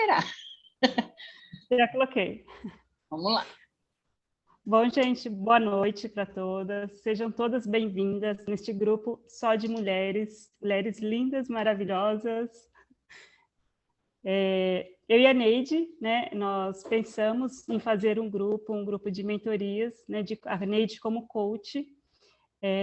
esperar. Já coloquei. Vamos lá. Bom, gente, boa noite para todas. Sejam todas bem-vindas neste grupo só de mulheres, mulheres lindas, maravilhosas. Eu e a Neide, né, nós pensamos em fazer um grupo de mentorias, né, a Neide como coach.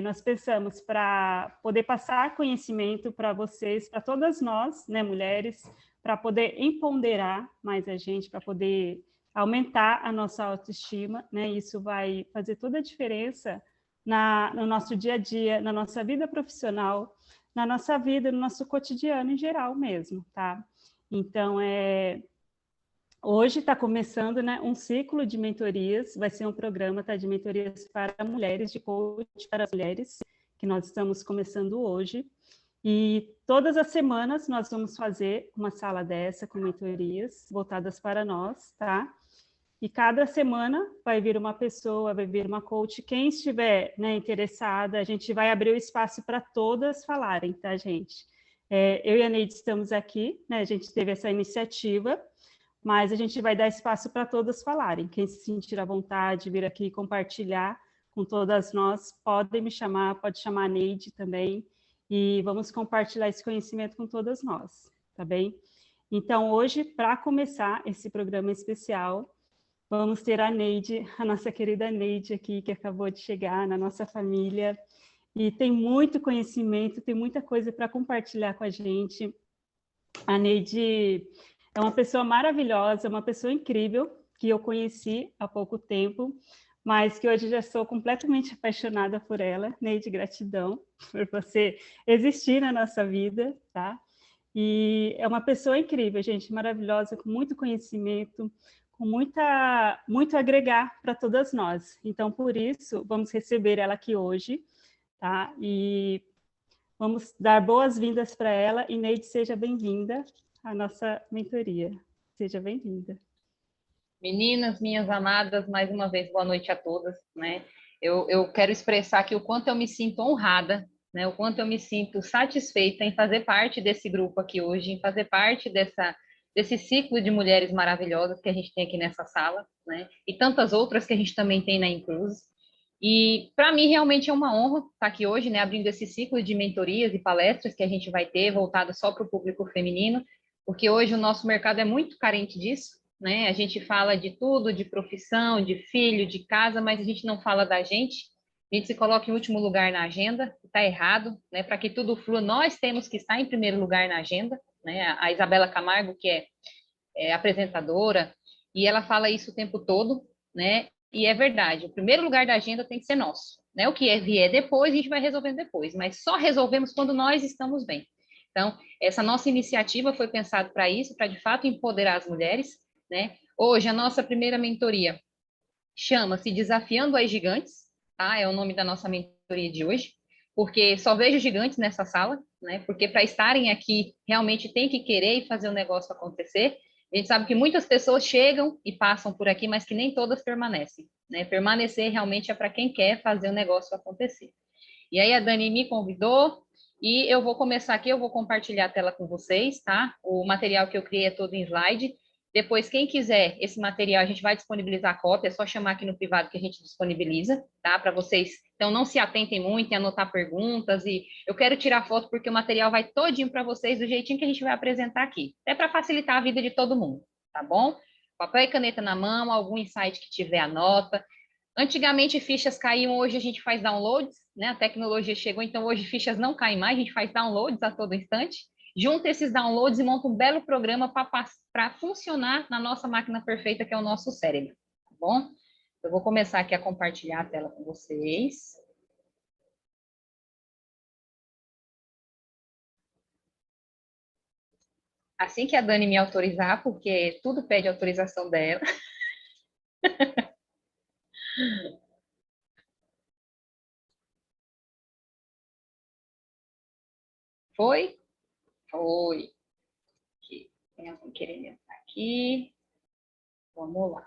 Nós pensamos para poder passar conhecimento para vocês, para todas nós, né, mulheres, para poder empoderar mais a gente, para poder aumentar a nossa autoestima, né? Isso vai fazer toda a diferença no nosso dia a dia, na nossa vida profissional, na nossa vida, no nosso cotidiano em geral mesmo, tá? Então, hoje está começando, né, um ciclo de mentorias, vai ser um programa, tá, de mentorias para mulheres, de coach para mulheres, que nós estamos começando hoje. E todas as semanas nós vamos fazer uma sala dessa com mentorias voltadas para nós, tá? E cada semana vai vir uma pessoa, vai vir uma coach. Quem estiver, né, interessada, a gente vai abrir o espaço para todas falarem, tá, gente? Eu e a Neide estamos aqui, né? A gente teve essa iniciativa, mas a gente vai dar espaço para todas falarem. Quem se sentir à vontade, vir aqui compartilhar com todas nós, podem me chamar, pode chamar a Neide também, e vamos compartilhar esse conhecimento com todas nós, tá bem? Então, hoje, para começar esse programa especial, vamos ter a Neide, a nossa querida Neide aqui, que acabou de chegar na nossa família, e tem muito conhecimento, tem muita coisa para compartilhar com a gente. A Neide é uma pessoa maravilhosa, uma pessoa incrível, que eu conheci há pouco tempo, mas que hoje já sou completamente apaixonada por ela. Neide, gratidão por você existir na nossa vida, tá? E é uma pessoa incrível, gente, maravilhosa, com muito conhecimento, com muito a agregar para todas nós. Então, por isso, vamos receber ela aqui hoje, tá? E vamos dar boas-vindas para ela. E Neide, seja bem-vinda à nossa mentoria. Seja bem-vinda. Meninas, minhas amadas, mais uma vez, boa noite a todas, né? Eu quero expressar aqui o quanto eu me sinto honrada, né? O quanto eu me sinto satisfeita em fazer parte desse grupo aqui hoje, em fazer parte desse ciclo de mulheres maravilhosas que a gente tem aqui nessa sala, né? E tantas outras que a gente também tem na Inclus. E para mim realmente é uma honra estar aqui hoje, né? Abrindo esse ciclo de mentorias e palestras que a gente vai ter voltado só para o público feminino, porque hoje o nosso mercado é muito carente disso, né? A gente fala de tudo, de profissão, de filho, de casa, mas a gente não fala da gente. A gente se coloca em último lugar na agenda, está errado, né? Para que tudo flua, nós temos que estar em primeiro lugar na agenda, né? A Isabela Camargo, que é apresentadora, e ela fala isso o tempo todo, né? E é verdade, o primeiro lugar da agenda tem que ser nosso, né? O que vier depois, a gente vai resolvendo depois, mas só resolvemos quando nós estamos bem. Então, essa nossa iniciativa foi pensada para isso, para de fato empoderar as mulheres, né? Hoje, a nossa primeira mentoria chama-se Desafiando as Gigantes, tá? É o nome da nossa mentoria de hoje, porque só vejo gigantes nessa sala, né? Porque para estarem aqui, realmente tem que querer e fazer o negócio acontecer. A gente sabe que muitas pessoas chegam e passam por aqui, mas que nem todas permanecem, né? Permanecer realmente é para quem quer fazer o negócio acontecer. E aí a Dani me convidou e eu vou começar aqui, eu vou compartilhar a tela com vocês, tá? O material que eu criei é todo em slide. Depois, quem quiser esse material, a gente vai disponibilizar a cópia, é só chamar aqui no privado que a gente disponibiliza, tá? Para vocês. Então, não se atentem muito em anotar perguntas e eu quero tirar foto porque o material vai todinho para vocês do jeitinho que a gente vai apresentar aqui. Até para facilitar a vida de todo mundo, tá bom? Papel e caneta na mão, algum insight que tiver, anota. Antigamente fichas caíam, hoje a gente faz downloads, né? A tecnologia chegou, então hoje fichas não caem mais, a gente faz downloads a todo instante. Junta esses downloads e monta um belo programa para funcionar na nossa máquina perfeita, que é o nosso cérebro, tá bom? Eu vou começar aqui a compartilhar a tela com vocês. Assim que a Dani me autorizar, porque tudo pede autorização dela. Foi? Foi. Aqui. Tem alguém querendo entrar aqui. Vamos lá.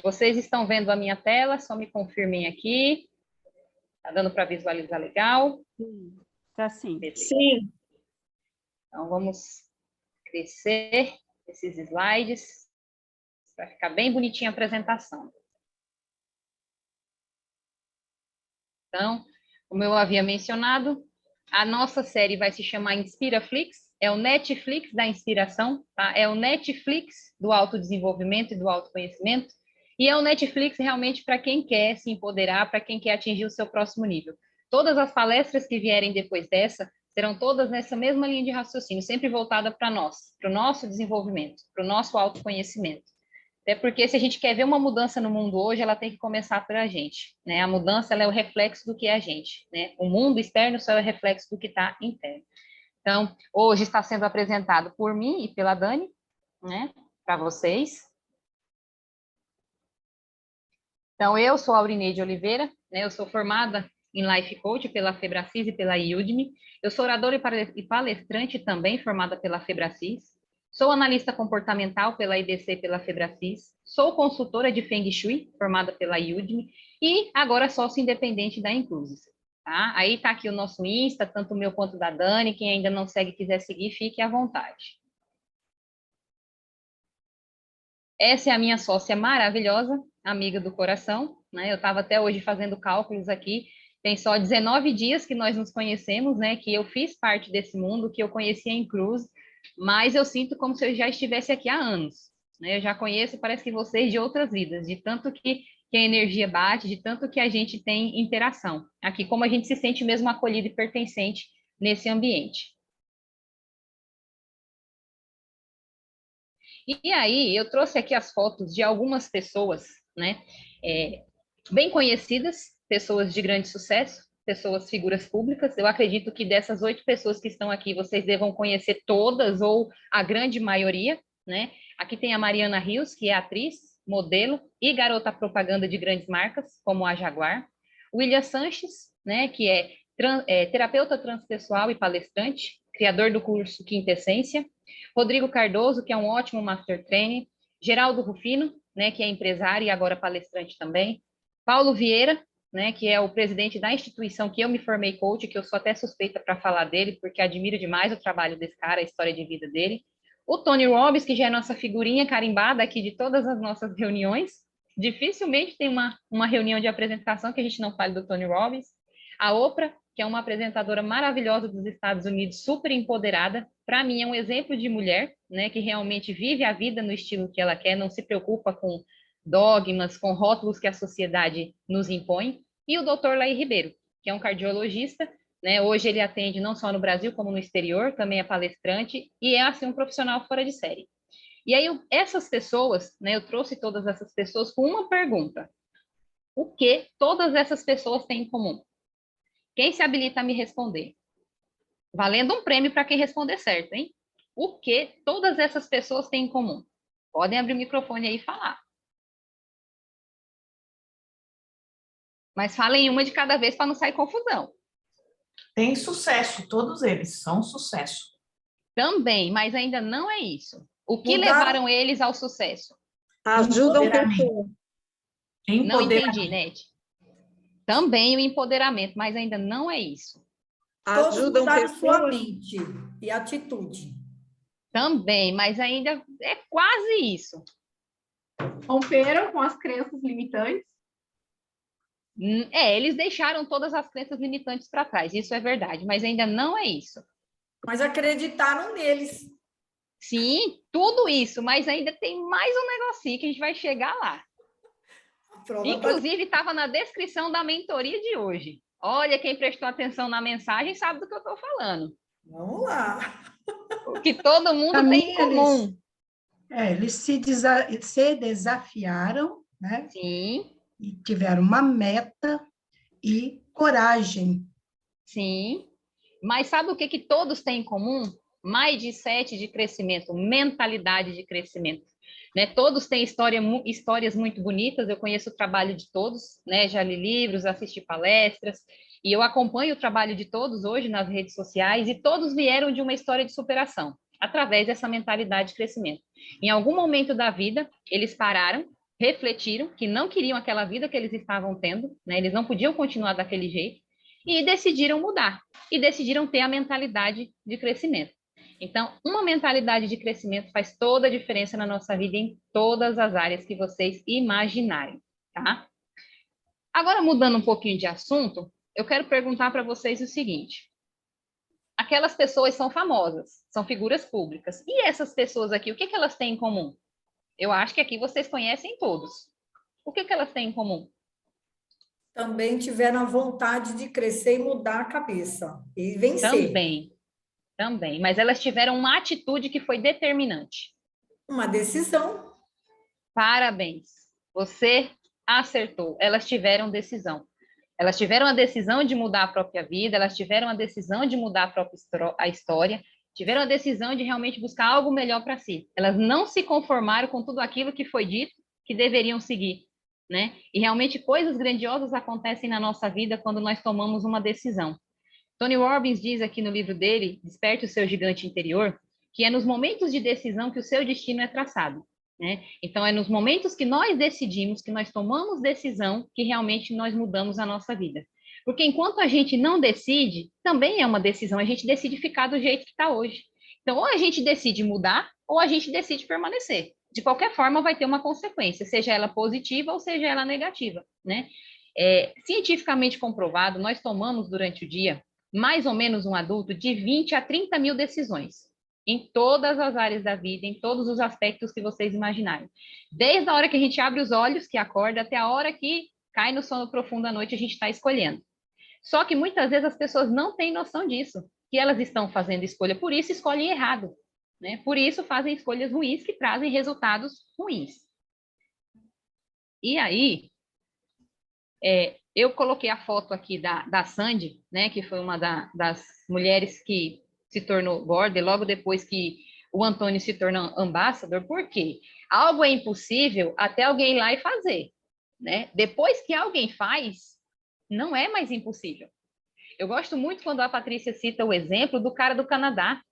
Vocês estão vendo a minha tela? Só me confirmem aqui. Está dando para visualizar legal? Tá sim. Beleza. Sim. Então, vamos crescer esses slides para ficar bem bonitinha a apresentação. Então, como eu havia mencionado, a nossa série vai se chamar Inspiraflix, é o Netflix da inspiração, tá? É o Netflix do autodesenvolvimento e do autoconhecimento, e é o Netflix realmente para quem quer se empoderar, para quem quer atingir o seu próximo nível. Todas as palestras que vierem depois dessa serão todas nessa mesma linha de raciocínio, sempre voltada para nós, para o nosso desenvolvimento, para o nosso autoconhecimento. Até porque se a gente quer ver uma mudança no mundo hoje, ela tem que começar por a gente, né? A mudança, ela é o reflexo do que é a gente, né? O mundo externo só é o reflexo do que está interno. Então, hoje está sendo apresentado por mim e pela Dani, né? Para vocês. Então, eu sou a Aurineide Oliveira, né? Eu sou formada em Life Coach pela Febracis e pela Udemy. Eu sou oradora e palestrante também, formada pela Febracis. Sou analista comportamental pela IDC e pela Febracis. Sou consultora de Feng Shui, formada pela Udemy. E agora sócio independente da Inclusis. Tá? Aí está aqui o nosso Insta, tanto o meu quanto da Dani. Quem ainda não segue e quiser seguir, fique à vontade. Essa é a minha sócia maravilhosa, amiga do coração, né? Eu estava até hoje fazendo cálculos aqui. Tem só 19 dias que nós nos conhecemos, né? Que eu fiz parte desse mundo, que eu conheci a Inclusis, mas eu sinto como se eu já estivesse aqui há anos, né? Eu já conheço, parece que vocês de outras vidas, de tanto que a energia bate, de tanto que a gente tem interação aqui, como a gente se sente mesmo acolhido e pertencente nesse ambiente. E aí, eu trouxe aqui as fotos de algumas pessoas, né, bem conhecidas, pessoas de grande sucesso, pessoas, figuras públicas. Eu acredito que dessas 8 pessoas que estão aqui, vocês devam conhecer todas ou a grande maioria, né? Aqui tem a Mariana Rios, que é atriz, modelo e garota propaganda de grandes marcas, como a Jaguar. William Sanches, né, que é terapeuta transpessoal e palestrante, criador do curso Quintessência. Rodrigo Cardoso, que é um ótimo Master Trainer. Geraldo Rufino, né, que é empresário e agora palestrante também. Paulo Vieira, né, que é o presidente da instituição que eu me formei coach, que eu sou até suspeita para falar dele, porque admiro demais o trabalho desse cara, a história de vida dele. O Tony Robbins, que já é nossa figurinha carimbada aqui de todas as nossas reuniões. Dificilmente tem uma reunião de apresentação que a gente não fale do Tony Robbins. A Oprah, que é uma apresentadora maravilhosa dos Estados Unidos, super empoderada. Para mim, é um exemplo de mulher, né, que realmente vive a vida no estilo que ela quer, não se preocupa com dogmas, com rótulos que a sociedade nos impõe. E o Dr. Laí Ribeiro, que é um cardiologista, né, hoje ele atende não só no Brasil, como no exterior, também é palestrante, e é, assim, um profissional fora de série. E aí, essas pessoas, né, eu trouxe todas essas pessoas com uma pergunta. O que todas essas pessoas têm em comum? Quem se habilita a me responder? Valendo um prêmio para quem responder certo, hein? O que todas essas pessoas têm em comum? Podem abrir o microfone aí e falar. Mas falem uma de cada vez para não sair confusão. Tem sucesso, todos eles são sucesso. Também, mas ainda não é isso. O que Mudaram- levaram eles ao sucesso? Ajudam Empoderamento. pessoas. Não entendi, Empoderamento. Nete. Também o empoderamento, mas ainda não é isso. Todos Ajudam mudaram sua pessoas. mente e atitude. Também, mas ainda é quase isso. Romperam com as crenças limitantes. Eles deixaram todas as crenças limitantes para trás, isso é verdade, mas ainda não é isso. Mas acreditaram neles. Sim, tudo isso, mas ainda tem mais um negocinho que a gente vai chegar lá. A prova Inclusive, estava na descrição da mentoria de hoje. Olha, quem prestou atenção na mensagem sabe do que eu estou falando. Vamos lá. O que todo mundo Pra tem mim, em comum. eles se desafiaram, né? Sim, E tiveram uma meta e coragem. sim. Mas sabe o que todos têm em comum? Mindset de crescimento, mentalidade de crescimento. Né? Todos têm histórias muito bonitas, eu conheço o trabalho de todos, né? Já li livros, assisti palestras, e eu acompanho o trabalho de todos hoje nas redes sociais, e todos vieram de uma história de superação, através dessa mentalidade de crescimento. Em algum momento da vida, eles pararam, refletiram que não queriam aquela vida que eles estavam tendo, né? Eles não podiam continuar daquele jeito, e decidiram mudar, e decidiram ter a mentalidade de crescimento. Então, uma mentalidade de crescimento faz toda a diferença na nossa vida em todas as áreas que vocês imaginarem, tá? Agora, mudando um pouquinho de assunto, eu quero perguntar para vocês o seguinte: aquelas pessoas são famosas, são figuras públicas, e essas pessoas aqui, o que elas têm em comum? Eu acho que aqui vocês conhecem todos. O que elas têm em comum? Também tiveram a vontade de crescer e mudar a cabeça e vencer. Também, mas elas tiveram uma atitude que foi determinante. Uma decisão. Parabéns, você acertou. Elas tiveram decisão. Elas tiveram a decisão de mudar a própria vida, elas tiveram a decisão de mudar a própria história, tiveram a decisão de realmente buscar algo melhor para si. Elas não se conformaram com tudo aquilo que foi dito que deveriam seguir, né? E realmente coisas grandiosas acontecem na nossa vida quando nós tomamos uma decisão. Tony Robbins diz aqui no livro dele, Desperte o Seu Gigante Interior, que é nos momentos de decisão que o seu destino é traçado, né? Então, é nos momentos que nós decidimos, que nós tomamos decisão, que realmente nós mudamos a nossa vida. Porque enquanto a gente não decide, também é uma decisão, a gente decide ficar do jeito que está hoje. Então, ou a gente decide mudar, ou a gente decide permanecer. De qualquer forma, vai ter uma consequência, seja ela positiva ou seja ela negativa, né? Cientificamente comprovado, nós tomamos durante o dia, mais ou menos um adulto, de 20 a 30 mil decisões, em todas as áreas da vida, em todos os aspectos que vocês imaginarem. Desde a hora que a gente abre os olhos, que acorda, até a hora que cai no sono profundo à noite, a gente está escolhendo. Só que muitas vezes as pessoas não têm noção disso, que elas estão fazendo escolha, por isso escolhem errado, né? Por isso fazem escolhas ruins que trazem resultados ruins. E aí, eu coloquei a foto aqui da Sandy, né, que foi uma das mulheres que se tornou board, logo depois que o Antônio se tornou ambassador. Por quê? Algo é impossível até alguém ir lá e fazer, né? Depois que alguém faz, não é mais impossível. Eu gosto muito quando a Patrícia cita o exemplo do cara do Canadá.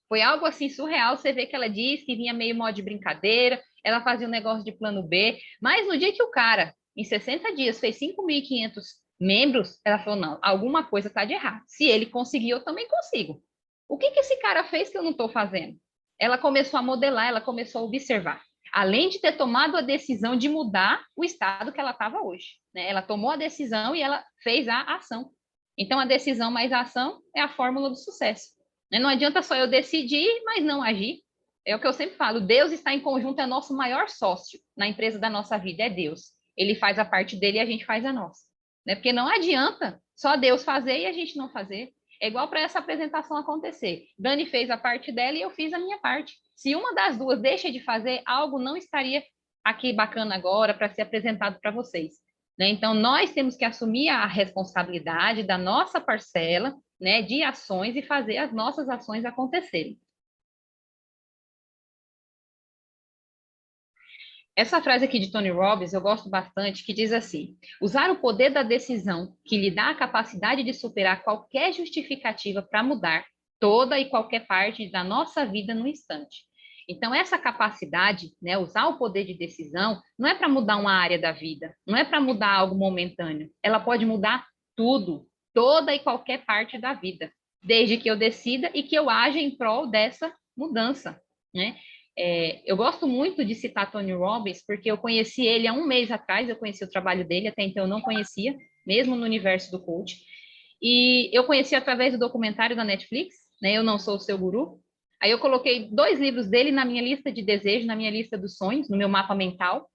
Foi algo assim surreal, você vê que ela diz que vinha meio modo de brincadeira, ela fazia um negócio de plano B, mas no dia que o cara, em 60 dias, fez 5.500 membros, ela falou, não, alguma coisa está de errado. Se ele conseguiu, eu também consigo. O que esse cara fez que eu não estou fazendo? Ela começou a modelar, ela começou a observar. Além de ter tomado a decisão de mudar o estado que ela estava hoje, né? Ela tomou a decisão e ela fez a ação. Então, a decisão mais a ação é a fórmula do sucesso. Não adianta só eu decidir, mas não agir. É o que eu sempre falo, Deus está em conjunto, é nosso maior sócio na empresa da nossa vida, é Deus. Ele faz a parte dele e a gente faz a nossa. Né? Porque não adianta só Deus fazer e a gente não fazer. É igual para essa apresentação acontecer. Dani fez a parte dela e eu fiz a minha parte. Se uma das duas deixa de fazer, algo não estaria aqui bacana agora para ser apresentado para vocês. Né? Então, nós temos que assumir a responsabilidade da nossa parcela, né, de ações e fazer as nossas ações acontecerem. Essa frase aqui de Tony Robbins eu gosto bastante, que diz assim: usar o poder da decisão que lhe dá a capacidade de superar qualquer justificativa para mudar toda e qualquer parte da nossa vida no instante. Então, essa capacidade, né, usar o poder de decisão, não é para mudar uma área da vida, não é para mudar algo momentâneo, ela pode mudar tudo, toda e qualquer parte da vida, desde que eu decida e que eu haja em prol dessa mudança, né? Eu gosto muito de citar Tony Robbins, porque eu conheci ele há um mês atrás, eu conheci o trabalho dele, até então eu não conhecia, mesmo no universo do coach, e eu conheci através do documentário da Netflix, né, Eu Não Sou o Seu Guru. Aí eu coloquei 2 livros dele na minha lista de desejos, na minha lista dos sonhos, no meu mapa mental,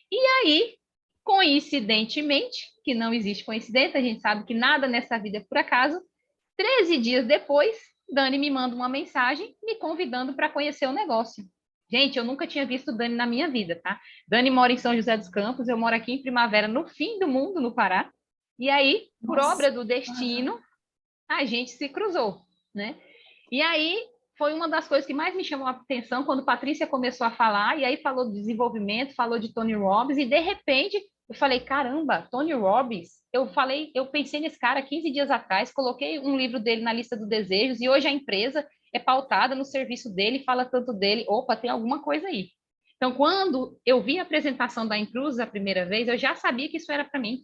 e aí, coincidentemente, que não existe coincidência, a gente sabe que nada nessa vida é por acaso, 13 dias depois, Dani me manda uma mensagem me convidando para conhecer o negócio. Gente, eu nunca tinha visto Dani na minha vida, tá? Dani mora em São José dos Campos, eu moro aqui em Primavera, no fim do mundo, no Pará. E aí, por obra do destino, a gente se cruzou, né? E aí, foi uma das coisas que mais me chamou a atenção quando Patrícia começou a falar, e aí falou de desenvolvimento, falou de Tony Robbins, e de repente, eu falei, caramba, Tony Robbins, eu pensei nesse cara 15 dias atrás, coloquei um livro dele na lista dos desejos, e hoje a empresa é pautada no serviço dele, fala tanto dele, opa, tem alguma coisa aí. Então, quando eu vi a apresentação da Incruz a primeira vez, eu já sabia que isso era para mim,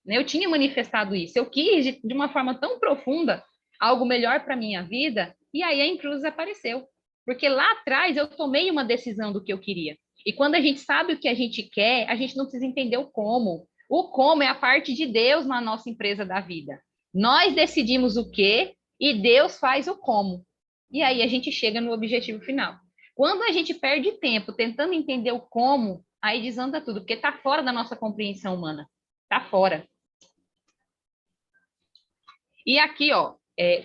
né? Eu tinha manifestado isso, eu quis de uma forma tão profunda algo melhor para minha vida, e aí a Incruz apareceu, porque lá atrás eu tomei uma decisão do que eu queria. E quando a gente sabe o que a gente quer, a gente não precisa entender o como. O como é a parte de Deus na nossa empresa da vida. Nós decidimos o que e Deus faz o como. E aí a gente chega no objetivo final. Quando a gente perde tempo tentando entender o como, aí desanda tudo, porque está fora da nossa compreensão humana. Está fora. E aqui, ó,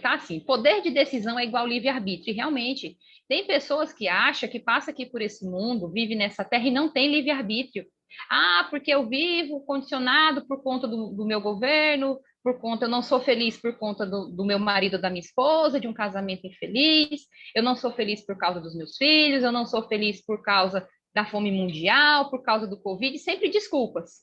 tá assim, poder de decisão é igual livre-arbítrio. E realmente, tem pessoas que acham que passa aqui por esse mundo, vive nessa terra e não tem livre-arbítrio. Ah, porque eu vivo condicionado por conta do meu governo, eu não sou feliz por conta do meu marido ou da minha esposa, de um casamento infeliz, eu não sou feliz por causa dos meus filhos, eu não sou feliz por causa da fome mundial, por causa do Covid, sempre desculpas,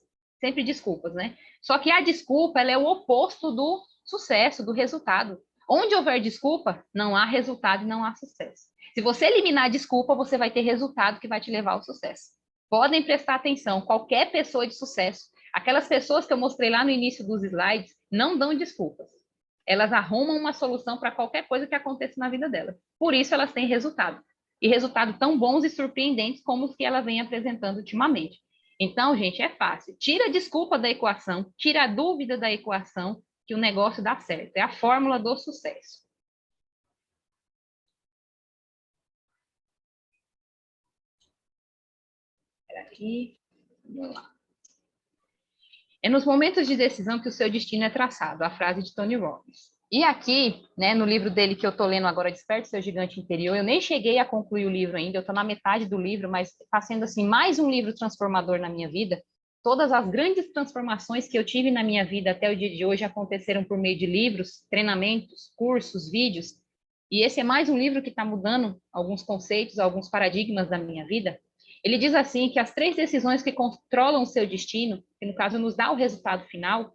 né? Só que a desculpa, ela é o oposto do sucesso, do resultado. Onde houver desculpa, não há resultado e não há sucesso. Se você eliminar a desculpa, você vai ter resultado que vai te levar ao sucesso. Podem prestar atenção, qualquer pessoa de sucesso, aquelas pessoas que eu mostrei lá no início dos slides, não dão desculpas. Elas arrumam uma solução para qualquer coisa que aconteça na vida delas. Por isso elas têm resultado. E resultados tão bons e surpreendentes como os que ela vem apresentando ultimamente. Então, gente, é fácil. Tira a desculpa da equação, tira a dúvida da equação, que o negócio dá certo. É a fórmula do sucesso. Espera aqui. Vamos lá. É nos momentos de decisão que o seu destino é traçado, a frase de Tony Robbins. E aqui, né, no livro dele que eu estou lendo agora, Desperte Seu Gigante Interior, eu nem cheguei a concluir o livro ainda, eu estou na metade do livro, mas está sendo assim mais um livro transformador na minha vida. Todas as grandes transformações que eu tive na minha vida até o dia de hoje aconteceram por meio de livros, treinamentos, cursos, vídeos. E esse é mais um livro que está mudando alguns conceitos, alguns paradigmas da minha vida. Ele diz assim que as 3 decisões que controlam o seu destino, que no caso nos dá o resultado final,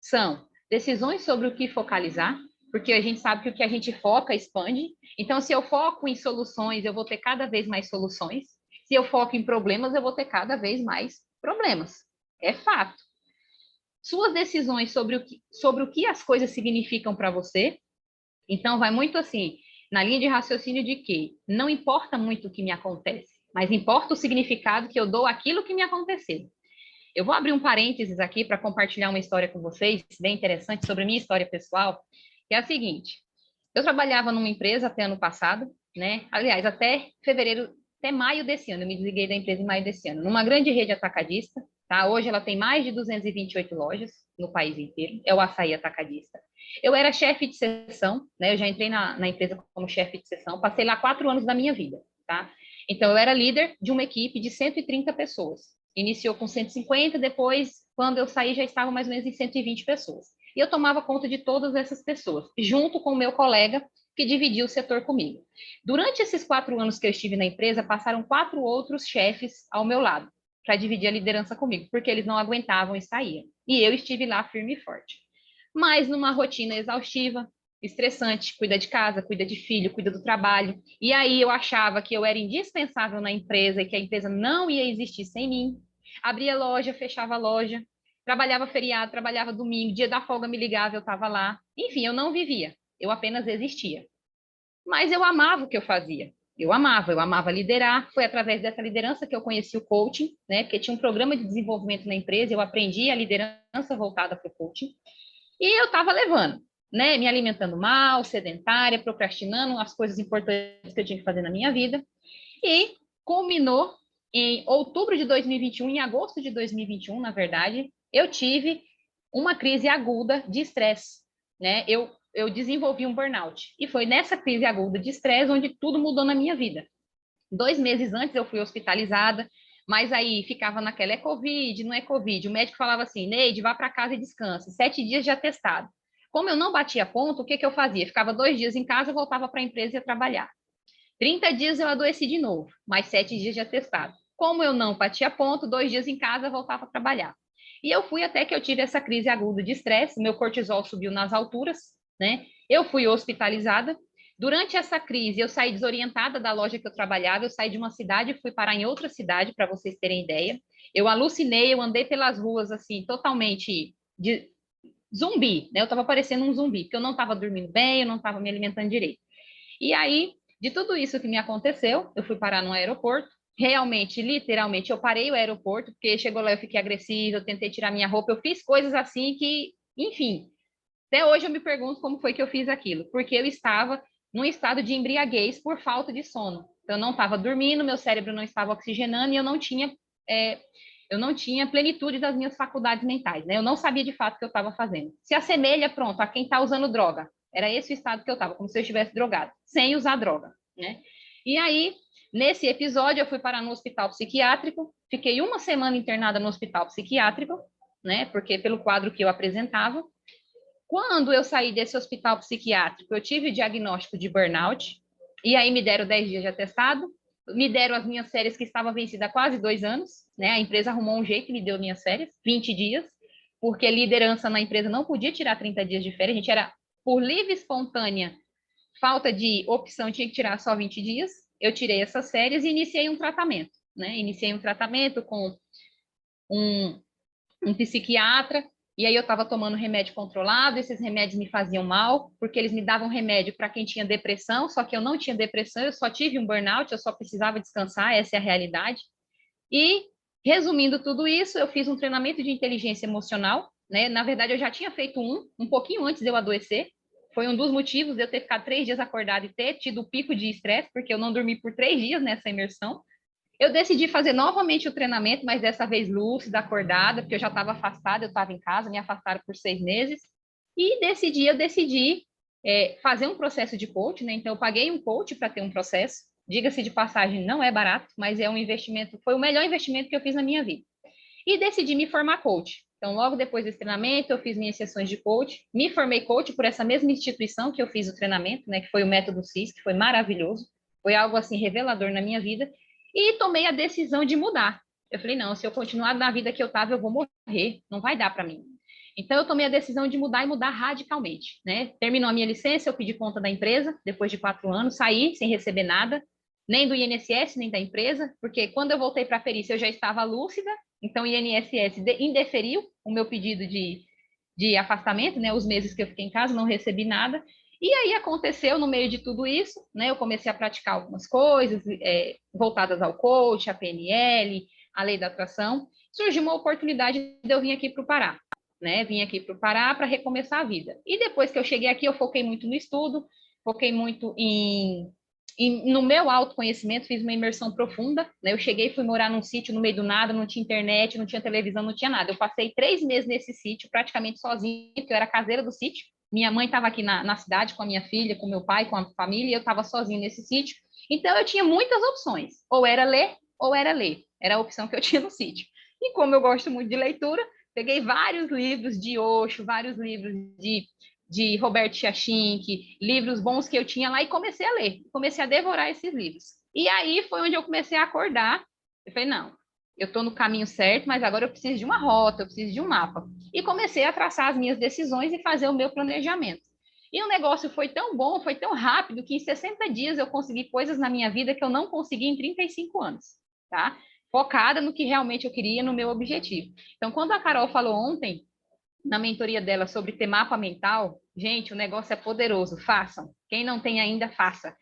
são decisões sobre o que focalizar, porque a gente sabe que o que a gente foca expande. Então, se eu foco em soluções, eu vou ter cada vez mais soluções. Se eu foco em problemas, eu vou ter cada vez mais problemas. É fato. Suas decisões sobre o que as coisas significam para você. Então, vai muito assim, na linha de raciocínio de que não importa muito o que me acontece, mas importa o significado que eu dou àquilo que me aconteceu. Eu vou abrir um parênteses aqui para compartilhar uma história com vocês, bem interessante, sobre a minha história pessoal, que é a seguinte. Eu trabalhava numa empresa até ano passado, né? Aliás, até maio desse ano, eu me desliguei da empresa em maio desse ano, numa grande rede atacadista, tá? Hoje ela tem mais de 228 lojas no país inteiro, é o Açaí Atacadista. Eu era chefe de seção, né? Eu já entrei na empresa como chefe de seção, passei lá 4 anos da minha vida, tá? Então, eu era líder de uma equipe de 130 pessoas. Iniciou com 150, depois, quando eu saí, já estava mais ou menos em 120 pessoas. E eu tomava conta de todas essas pessoas, junto com o meu colega, que dividia o setor comigo. Durante esses 4 anos que eu estive na empresa, passaram 4 outros chefes ao meu lado, para dividir a liderança comigo, porque eles não aguentavam e saíam. E eu estive lá firme e forte. Mas numa rotina exaustiva, estressante, cuida de casa, cuida de filho, cuida do trabalho. E aí eu achava que eu era indispensável na empresa e que a empresa não ia existir sem mim. Abria loja, fechava a loja, trabalhava feriado, trabalhava domingo, dia da folga me ligava, eu estava lá. Enfim, eu não vivia, eu apenas existia. Mas eu amava o que eu fazia. Eu amava liderar. Foi através dessa liderança que eu conheci o coaching, né? Porque tinha um programa de desenvolvimento na empresa, eu aprendi a liderança voltada para o coaching. E eu estava levando, né? Me alimentando mal, sedentária, procrastinando as coisas importantes que eu tinha que fazer na minha vida. E culminou em outubro de 2021, em agosto de 2021, na verdade, eu tive uma crise aguda de estresse, né? Eu desenvolvi um burnout. E foi nessa crise aguda de estresse onde tudo mudou na minha vida. 2 meses antes eu fui hospitalizada, mas aí ficava naquela, é Covid, não é Covid. O médico falava assim, Neide, vá para casa e descanse, 7 dias de atestado. Como eu não batia ponto, o que eu fazia? Ficava 2 dias em casa, voltava para a empresa e ia trabalhar. 30 dias eu adoeci de novo, mais 7 dias de atestado. Como eu não batia ponto, 2 dias em casa, voltava a trabalhar. E eu fui até que eu tive essa crise aguda de estresse, meu cortisol subiu nas alturas, né? Eu fui hospitalizada. Durante essa crise, eu saí desorientada da loja que eu trabalhava, eu saí de uma cidade e fui parar em outra cidade, para vocês terem ideia. Eu alucinei, eu andei pelas ruas, assim, totalmente de zumbi, né? Eu estava parecendo um zumbi, porque eu não estava dormindo bem, eu não estava me alimentando direito. E aí, de tudo isso que me aconteceu, eu fui parar no aeroporto. Realmente, literalmente, eu parei o aeroporto, porque chegou lá, eu fiquei agressiva, eu tentei tirar minha roupa, eu fiz coisas assim que, enfim, até hoje eu me pergunto como foi que eu fiz aquilo, porque eu estava num estado de embriaguez por falta de sono. Então, eu não estava dormindo, meu cérebro não estava oxigenando e eu não tinha plenitude das minhas faculdades mentais, né? Eu não sabia de fato o que eu estava fazendo. Se assemelha, pronto, a quem está usando droga. Era esse o estado que eu estava, como se eu estivesse drogado, sem usar droga, né? E aí, nesse episódio, eu fui parar no hospital psiquiátrico, fiquei uma semana internada no hospital psiquiátrico, né? Porque pelo quadro que eu apresentava. Quando eu saí desse hospital psiquiátrico, eu tive diagnóstico de burnout, e aí me deram 10 dias de atestado, me deram as minhas férias que estavam vencidas há quase 2 anos, né? A empresa arrumou um jeito e me deu minhas férias, 20 dias, porque a liderança na empresa não podia tirar 30 dias de férias, a gente era por livre e espontânea, falta de opção, tinha que tirar só 20 dias. Eu tirei essas férias e iniciei um tratamento, né? Iniciei um tratamento com um psiquiatra, e aí eu estava tomando remédio controlado, esses remédios me faziam mal, porque eles me davam remédio para quem tinha depressão, só que eu não tinha depressão, eu só tive um burnout, eu só precisava descansar, essa é a realidade. E, resumindo tudo isso, eu fiz um treinamento de inteligência emocional, né? Na verdade, eu já tinha feito um pouquinho antes de eu adoecer, foi um dos motivos de eu ter ficado 3 dias acordada e ter tido o pico de estresse, porque eu não dormi por 3 dias nessa imersão. Eu decidi fazer novamente o treinamento, mas dessa vez lúcida, acordada, porque eu já estava afastada, eu estava em casa, me afastaram por 6 meses. E eu decidi fazer um processo de coach, né? Então, eu paguei um coach para ter um processo. Diga-se de passagem, não é barato, mas é um investimento, foi o melhor investimento que eu fiz na minha vida. E decidi me formar coach. Então, logo depois desse treinamento, eu fiz minhas sessões de coach. Me formei coach por essa mesma instituição que eu fiz o treinamento, né? Que foi o Método CIS, que foi maravilhoso. Foi algo, assim, revelador na minha vida. E tomei a decisão de mudar. Eu falei, não, se eu continuar na vida que eu estava, eu vou morrer, não vai dar para mim. Então, eu tomei a decisão de mudar e mudar radicalmente, né? Terminou a minha licença, eu pedi conta da empresa, depois de 4 anos, saí sem receber nada, nem do INSS, nem da empresa, porque quando eu voltei para a perícia, eu já estava lúcida, então o INSS indeferiu o meu pedido de afastamento, né? Os meses que eu fiquei em casa, não recebi nada. E aí aconteceu, no meio de tudo isso, né, eu comecei a praticar algumas coisas voltadas ao coach, a PNL, a lei da atração. Surgiu uma oportunidade de eu vir aqui para o Pará, né? Vim aqui para o Pará para recomeçar a vida. E depois que eu cheguei aqui, eu foquei muito no estudo, foquei muito no meu autoconhecimento, fiz uma imersão profunda, né? Eu cheguei e fui morar num sítio no meio do nada, não tinha internet, não tinha televisão, não tinha nada. Eu passei 3 meses nesse sítio, praticamente sozinha, porque eu era caseira do sítio. Minha mãe estava aqui na cidade com a minha filha, com meu pai, com a família, e eu estava sozinha nesse sítio. Então, eu tinha muitas opções. Ou era ler, ou era ler. Era a opção que eu tinha no sítio. E como eu gosto muito de leitura, peguei vários livros de Osho, vários livros de Robert Cialdini, livros bons que eu tinha lá, e comecei a ler. Comecei a devorar esses livros. E aí foi onde eu comecei a acordar. Eu falei, não, eu estou no caminho certo, mas agora eu preciso de uma rota, eu preciso de um mapa. E comecei a traçar as minhas decisões e fazer o meu planejamento. E o negócio foi tão bom, foi tão rápido, que em 60 dias eu consegui coisas na minha vida que eu não consegui em 35 anos, tá? Focada no que realmente eu queria, no meu objetivo. Então, quando a Carol falou ontem, na mentoria dela, sobre ter mapa mental, gente, o negócio é poderoso, façam. Quem não tem ainda, faça.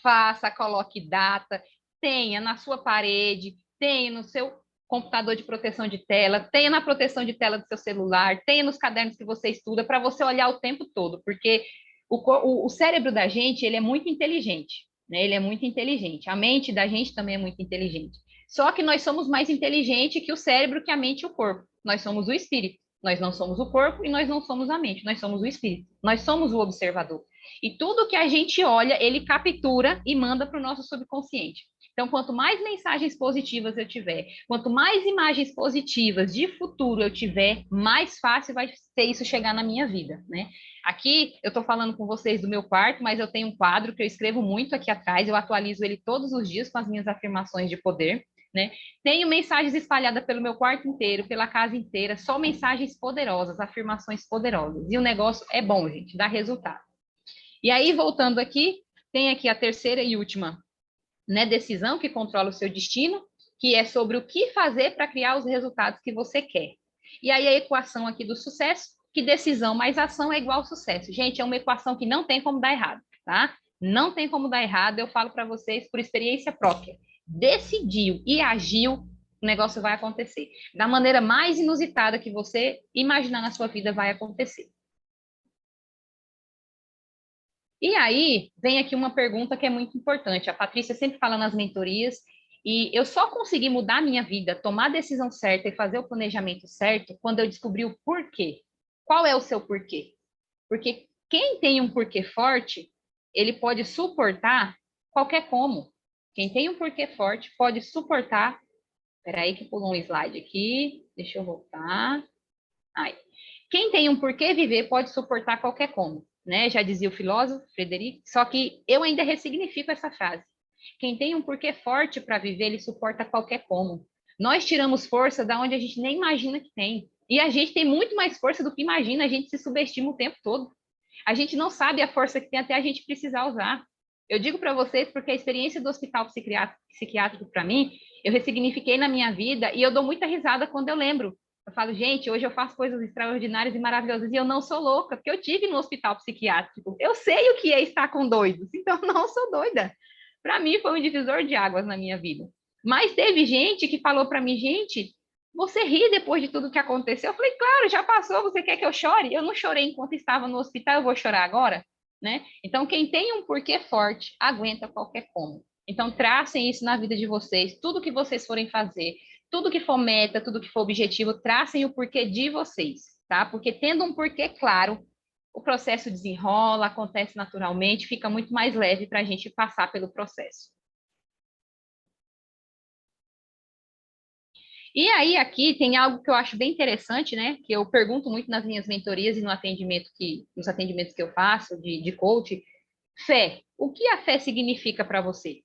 Faça, coloque data, tenha na sua parede, tenha no seu computador de proteção de tela, tenha na proteção de tela do seu celular, tenha nos cadernos que você estuda, para você olhar o tempo todo, porque o cérebro da gente, ele é muito inteligente, né? Ele é muito inteligente. A mente da gente também é muito inteligente. Só que nós somos mais inteligentes que o cérebro, que a mente e o corpo. Nós somos o espírito. Nós não somos o corpo e nós não somos a mente. Nós somos o espírito. Nós somos o observador. E tudo que a gente olha, ele captura e manda para o nosso subconsciente. Então, quanto mais mensagens positivas eu tiver, quanto mais imagens positivas de futuro eu tiver, mais fácil vai ser isso chegar na minha vida, né? Aqui, eu estou falando com vocês do meu quarto, mas eu tenho um quadro que eu escrevo muito aqui atrás, eu atualizo ele todos os dias com as minhas afirmações de poder, né? Tenho mensagens espalhadas pelo meu quarto inteiro, pela casa inteira, só mensagens poderosas, afirmações poderosas. E o negócio é bom, gente, dá resultado. E aí, voltando aqui, tem aqui a terceira e última, né, decisão que controla o seu destino, que é sobre o que fazer para criar os resultados que você quer. E aí a equação aqui do sucesso, que decisão mais ação é igual ao sucesso. Gente, é uma equação que não tem como dar errado, tá? Não tem como dar errado, eu falo para vocês por experiência própria. Decidiu e agiu, o negócio vai acontecer. Da maneira mais inusitada que você imaginar na sua vida vai acontecer. E aí, vem aqui uma pergunta que é muito importante. A Patrícia sempre fala nas mentorias, e eu só consegui mudar a minha vida, tomar a decisão certa e fazer o planejamento certo quando eu descobri o porquê. Qual é o seu porquê? Porque quem tem um porquê forte, ele pode suportar qualquer como. Quem tem um porquê forte pode suportar... Espera aí que pulou um slide aqui. Deixa eu voltar. Aí. Quem tem um porquê viver pode suportar qualquer como, né? Já dizia o filósofo Frederico, só que eu ainda ressignifico essa frase. Quem tem um porquê forte para viver, ele suporta qualquer como. Nós tiramos força da onde a gente nem imagina que tem. E a gente tem muito mais força do que imagina, a gente se subestima o tempo todo. A gente não sabe a força que tem até a gente precisar usar. Eu digo para vocês porque a experiência do hospital psiquiátrico para mim, eu ressignifiquei na minha vida e eu dou muita risada quando eu lembro. Eu falo, gente, hoje eu faço coisas extraordinárias e maravilhosas e eu não sou louca, porque eu tive no hospital psiquiátrico. Eu sei o que é estar com doidos, então eu não sou doida. Para mim foi um divisor de águas na minha vida. Mas teve gente que falou para mim, gente, você ri depois de tudo que aconteceu? Eu falei, claro, já passou, você quer que eu chore? Eu não chorei enquanto estava no hospital, eu vou chorar agora? Né? Então, quem tem um porquê forte, aguenta qualquer como. Então, tracem isso na vida de vocês, tudo que vocês forem fazer, tudo que for meta, tudo que for objetivo, tracem o porquê de vocês, tá? Porque tendo um porquê claro, o processo desenrola, acontece naturalmente, fica muito mais leve para a gente passar pelo processo. E aí, aqui tem algo que eu acho bem interessante, né? Que eu pergunto muito nas minhas mentorias e no nos atendimentos que eu faço de coach. Fé. O que a fé significa para você?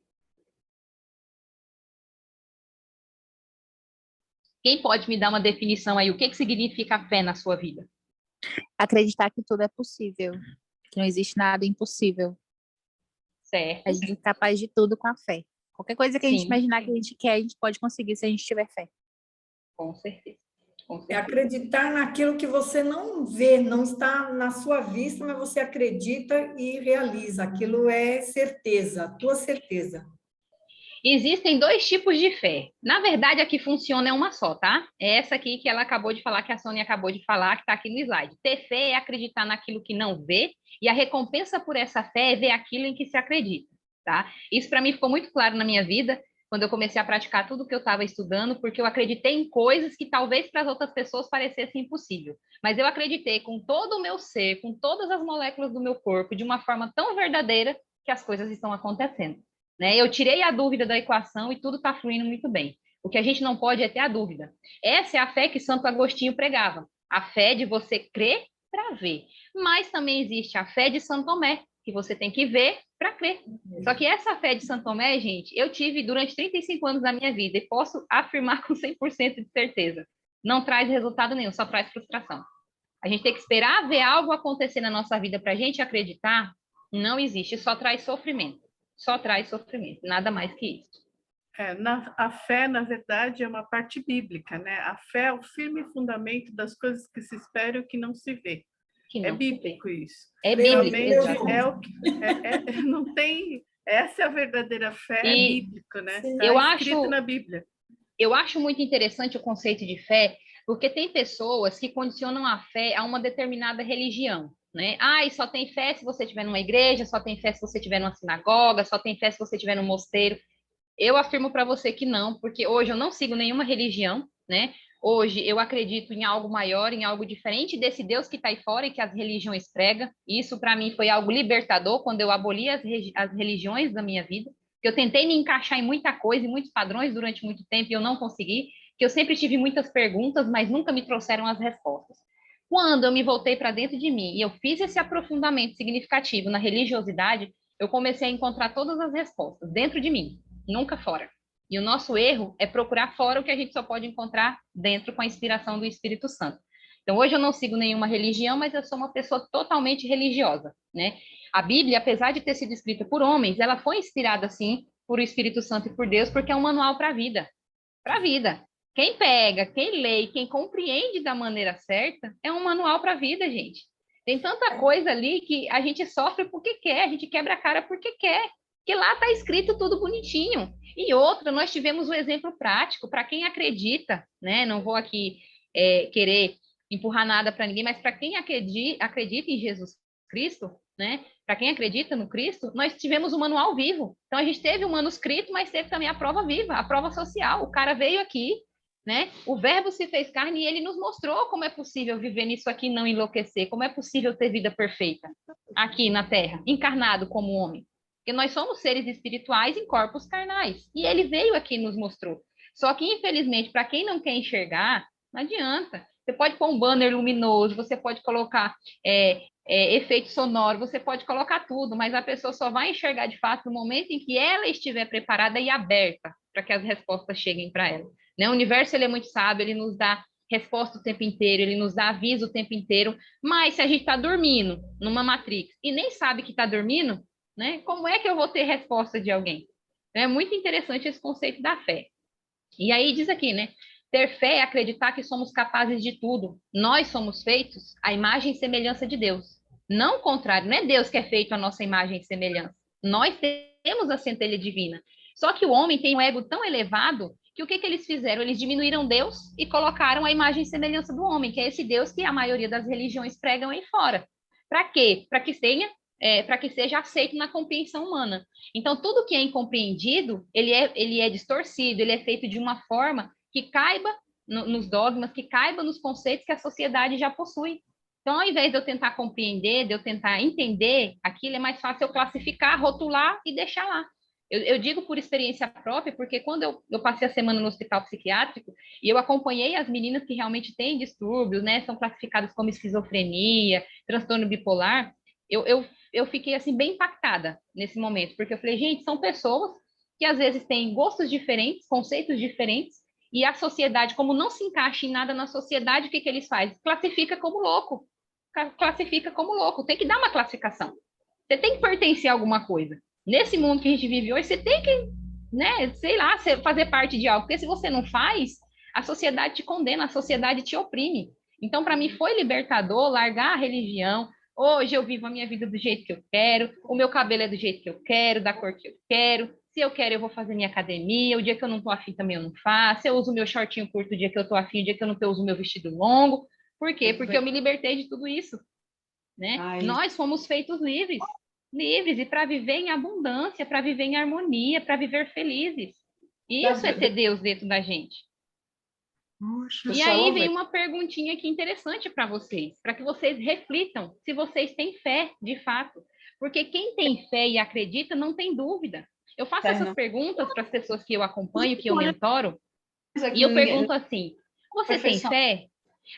Quem pode me dar uma definição aí? O que significa a fé na sua vida? Acreditar que tudo é possível, que não existe nada impossível. Certo. A gente é capaz de tudo com a fé. Qualquer coisa que a gente Sim. imaginar que a gente quer, a gente pode conseguir se a gente tiver fé. Com certeza. Com É certeza. acreditar naquilo que você não vê, não está na sua vista, mas você acredita e realiza. Aquilo é certeza, tua certeza. Existem dois tipos de fé. Na verdade, a que funciona é uma só, tá? É essa aqui que ela acabou de falar, que a Sônia acabou de falar, que está aqui no slide. Ter fé é acreditar naquilo que não vê, e a recompensa por essa fé é ver aquilo em que se acredita, tá? Isso para mim ficou muito claro na minha vida, quando eu comecei a praticar tudo que eu estava estudando, porque eu acreditei em coisas que talvez para as outras pessoas parecessem impossível. Mas eu acreditei com todo o meu ser, com todas as moléculas do meu corpo, de uma forma tão verdadeira que as coisas estão acontecendo. Né? Eu tirei a dúvida da equação e tudo está fluindo muito bem. O que a gente não pode é ter a dúvida. Essa é a fé que Santo Agostinho pregava. A fé de você crer para ver. Mas também existe a fé de Santo Tomé, que você tem que ver para crer. Só que essa fé de Santo Tomé, gente, eu tive durante 35 anos da minha vida e posso afirmar com 100% de certeza. Não traz resultado nenhum, só traz frustração. A gente tem que esperar ver algo acontecer na nossa vida para a gente acreditar. Não existe, só traz sofrimento. Só traz sofrimento, nada mais que isso. A fé, na verdade, é uma parte bíblica, né? A fé é o firme fundamento das coisas que se espera e o que não se vê. É bíblico isso. É bíblico, Realmente não tem... Essa é a verdadeira fé, é bíblico, né? Está escrito na Bíblia. Eu acho muito interessante o conceito de fé, porque tem pessoas que condicionam a fé a uma determinada religião. Né? E só tem fé se você estiver numa igreja, só tem fé se você estiver numa sinagoga, só tem fé se você estiver num mosteiro. Eu afirmo para você que não, porque hoje eu não sigo nenhuma religião, né? Hoje eu acredito em algo maior, em algo diferente desse Deus que está aí fora e que as religiões pregam. Isso para mim foi algo libertador quando eu aboli as religiões da minha vida, que eu tentei me encaixar em muita coisa, em muitos padrões durante muito tempo e eu não consegui, que eu sempre tive muitas perguntas, mas nunca me trouxeram as respostas. Quando eu me voltei para dentro de mim e eu fiz esse aprofundamento significativo na religiosidade, eu comecei a encontrar todas as respostas dentro de mim, nunca fora. E o nosso erro é procurar fora o que a gente só pode encontrar dentro com a inspiração do Espírito Santo. Então, hoje eu não sigo nenhuma religião, mas eu sou uma pessoa totalmente religiosa, né? A Bíblia, apesar de ter sido escrita por homens, ela foi inspirada, sim, por o Espírito Santo e por Deus, porque é um manual para a vida. Para a vida. Quem pega, quem lê, quem compreende da maneira certa, é um manual para a vida, gente. Tem tanta coisa ali que a gente sofre porque quer, a gente quebra a cara porque quer. Que lá está escrito tudo bonitinho. E outra, nós tivemos um exemplo prático para quem acredita, né? Não vou aqui querer empurrar nada para ninguém, mas para quem acredita em Jesus Cristo, né? Para quem acredita no Cristo, nós tivemos um manual vivo. Então a gente teve um manuscrito, mas teve também a prova viva, a prova social. O cara veio aqui, né? O Verbo se fez carne e ele nos mostrou como é possível viver nisso aqui e não enlouquecer, como é possível ter vida perfeita aqui na Terra, encarnado como homem. Porque nós somos seres espirituais em corpos carnais. E ele veio aqui e nos mostrou. Só que, infelizmente, para quem não quer enxergar, não adianta. Você pode pôr um banner luminoso, você pode colocar efeito sonoro, você pode colocar tudo, mas a pessoa só vai enxergar de fato no momento em que ela estiver preparada e aberta para que as respostas cheguem para ela. Né? O universo ele é muito sábio, ele nos dá resposta o tempo inteiro, ele nos dá aviso o tempo inteiro, mas se a gente está dormindo numa Matrix e nem sabe que está dormindo, né? Como é que eu vou ter resposta de alguém? É muito interessante esse conceito da fé. E aí diz aqui, né? Ter fé é acreditar que somos capazes de tudo. Nós somos feitos à imagem e semelhança de Deus. Não o contrário, não é Deus que é feito à nossa imagem e semelhança. Nós temos a centelha divina. Só que o homem tem um ego tão elevado que o que eles fizeram? Eles diminuíram Deus e colocaram a imagem e semelhança do homem, que é esse Deus que a maioria das religiões pregam aí fora. Para quê? Para que seja aceito na compreensão humana. Então, tudo que é incompreendido, ele é distorcido, ele é feito de uma forma que caiba nos dogmas, que caiba nos conceitos que a sociedade já possui. Então, ao invés de eu tentar compreender, de eu tentar entender aquilo, é mais fácil eu classificar, rotular e deixar lá. Eu digo por experiência própria, porque quando eu passei a semana no hospital psiquiátrico e eu acompanhei as meninas que realmente têm distúrbios, né, são classificadas como esquizofrenia, transtorno bipolar, eu fiquei assim bem impactada nesse momento, porque eu falei, gente, são pessoas que às vezes têm gostos diferentes, conceitos diferentes, e a sociedade, como não se encaixa em nada na sociedade, o que eles fazem? Classifica como louco. Classifica como louco. Tem que dar uma classificação. Você tem que pertencer a alguma coisa. Nesse mundo que a gente vive hoje, você tem que, né, sei lá, fazer parte de algo. Porque se você não faz, a sociedade te condena, a sociedade te oprime. Então, para mim, foi libertador largar a religião. Hoje eu vivo a minha vida do jeito que eu quero, o meu cabelo é do jeito que eu quero, da cor que eu quero. Se eu quero, eu vou fazer minha academia. O dia que eu não tô afim também eu não faço. Eu uso meu shortinho curto o dia que eu tô afim, o dia que eu não tô, eu uso meu vestido longo. Por quê? Porque eu me libertei de tudo isso. Né? Nós fomos feitos livres. Livres e para viver em abundância, para viver em harmonia, para viver felizes. Isso é ter Deus dentro da gente. E aí vem uma perguntinha aqui interessante para vocês, para que vocês reflitam se vocês têm fé, de fato. Porque quem tem fé e acredita não tem dúvida. Eu faço essas perguntas para as pessoas que eu acompanho, que eu mentoro, e eu pergunto assim, você tem fé?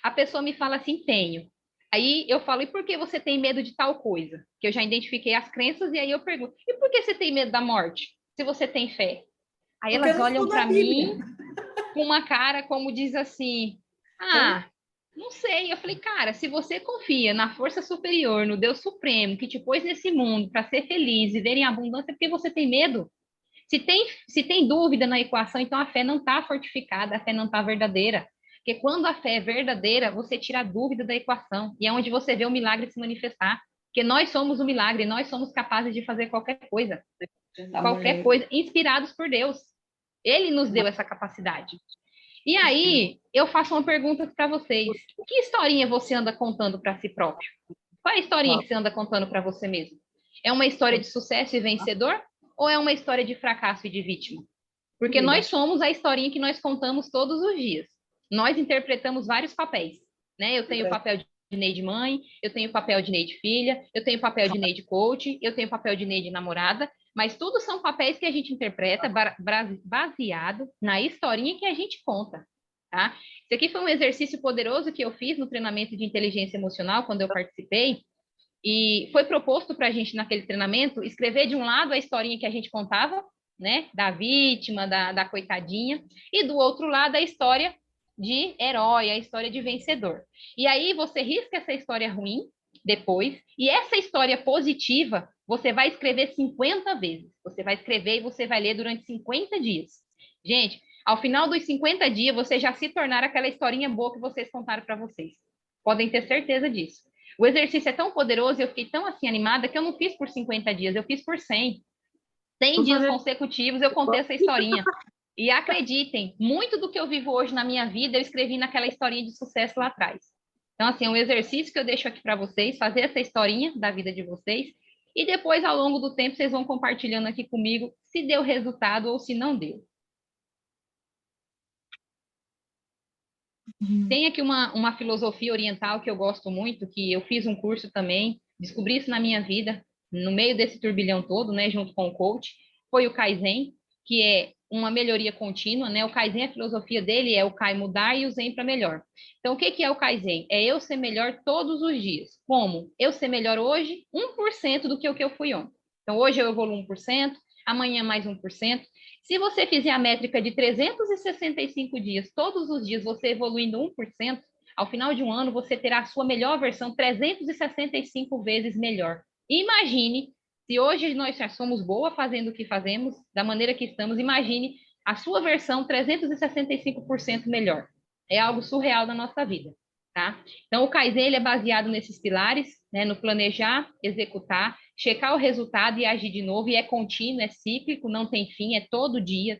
A pessoa me fala assim, tenho. Aí eu falo, e por que você tem medo de tal coisa? Que eu já identifiquei as crenças, e aí eu pergunto, e por que você tem medo da morte, se você tem fé? Aí elas olham para mim com uma cara como diz assim, não sei. Eu falei, cara, se você confia na força superior, no Deus Supremo, que te pôs nesse mundo para ser feliz, viver em abundância, por que você tem medo? Se tem dúvida na equação, então a fé não está fortificada, a fé não está verdadeira. Porque quando a fé é verdadeira, você tira a dúvida da equação. E é onde você vê o milagre se manifestar. Porque nós somos o milagre, nós somos capazes de fazer qualquer coisa. Qualquer coisa, inspirados por Deus. Ele nos deu essa capacidade. E aí, eu faço uma pergunta para vocês. Que historinha você anda contando para si próprio? Qual é a historinha que você anda contando para você mesmo? É uma história de sucesso e vencedor? Ou é uma história de fracasso e de vítima? Porque nós somos a historinha que nós contamos todos os dias. Nós interpretamos vários papéis, né? Eu tenho o papel de Neide mãe, eu tenho o papel de Neide filha, eu tenho o papel de Neide coach, eu tenho o papel de Neide namorada, mas tudo são papéis que a gente interpreta baseado na historinha que a gente conta, tá? Isso aqui foi um exercício poderoso que eu fiz no treinamento de inteligência emocional, quando eu participei, e foi proposto para a gente naquele treinamento escrever de um lado a historinha que a gente contava, né? Da vítima, da coitadinha, e do outro lado a história de herói, a história de vencedor. E aí você risca essa história ruim depois, e essa história positiva você vai escrever 50 vezes. Você vai escrever e você vai ler durante 50 dias. Gente, ao final dos 50 dias, você já se tornar aquela historinha boa que vocês contaram para vocês. Podem ter certeza disso. O exercício é tão poderoso, eu fiquei tão assim animada que eu não fiz por 50 dias, eu fiz por 100. 100 dias consecutivos eu contei essa historinha. E acreditem, muito do que eu vivo hoje na minha vida, eu escrevi naquela historinha de sucesso lá atrás. Então, assim, é um exercício que eu deixo aqui para vocês, fazer essa historinha da vida de vocês, e depois, ao longo do tempo, vocês vão compartilhando aqui comigo se deu resultado ou se não deu. Tem aqui uma filosofia oriental que eu gosto muito, que eu fiz um curso também, descobri isso na minha vida, no meio desse turbilhão todo, né, junto com o coach, foi o Kaizen, que é uma melhoria contínua, né? O Kaizen, a filosofia dele é o Kai mudar e o Zen para melhor. Então, o que é o Kaizen? É eu ser melhor todos os dias. Como? Eu ser melhor hoje 1% do que o que eu fui ontem. Então, hoje eu evoluo 1%, amanhã mais 1%. Se você fizer a métrica de 365 dias, todos os dias você evoluindo 1%, ao final de um ano você terá a sua melhor versão 365 vezes melhor. Imagine, se hoje nós já somos boa fazendo o que fazemos, da maneira que estamos, imagine a sua versão 365% melhor. É algo surreal na nossa vida, tá? Então, o Kaizen ele é baseado nesses pilares, né, no planejar, executar, checar o resultado e agir de novo, e é contínuo, é cíclico, não tem fim, é todo dia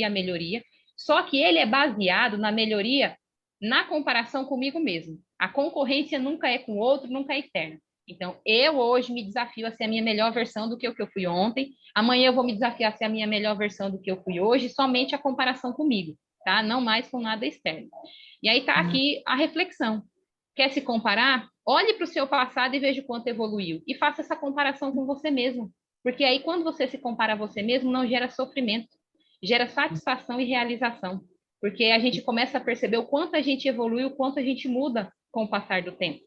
a melhoria, só que ele é baseado na melhoria na comparação comigo mesmo. A concorrência nunca é com o outro, nunca é externa. Então, eu hoje me desafio a ser a minha melhor versão do que o que eu fui ontem, amanhã eu vou me desafiar a ser a minha melhor versão do que eu fui hoje, somente a comparação comigo, tá? Não mais com nada externo. E aí tá aqui a reflexão. Quer se comparar? Olhe para o seu passado e veja o quanto evoluiu. E faça essa comparação com você mesmo. Porque aí, quando você se compara a você mesmo, não gera sofrimento. Gera satisfação e realização. Porque a gente começa a perceber o quanto a gente evolui, o quanto a gente muda com o passar do tempo.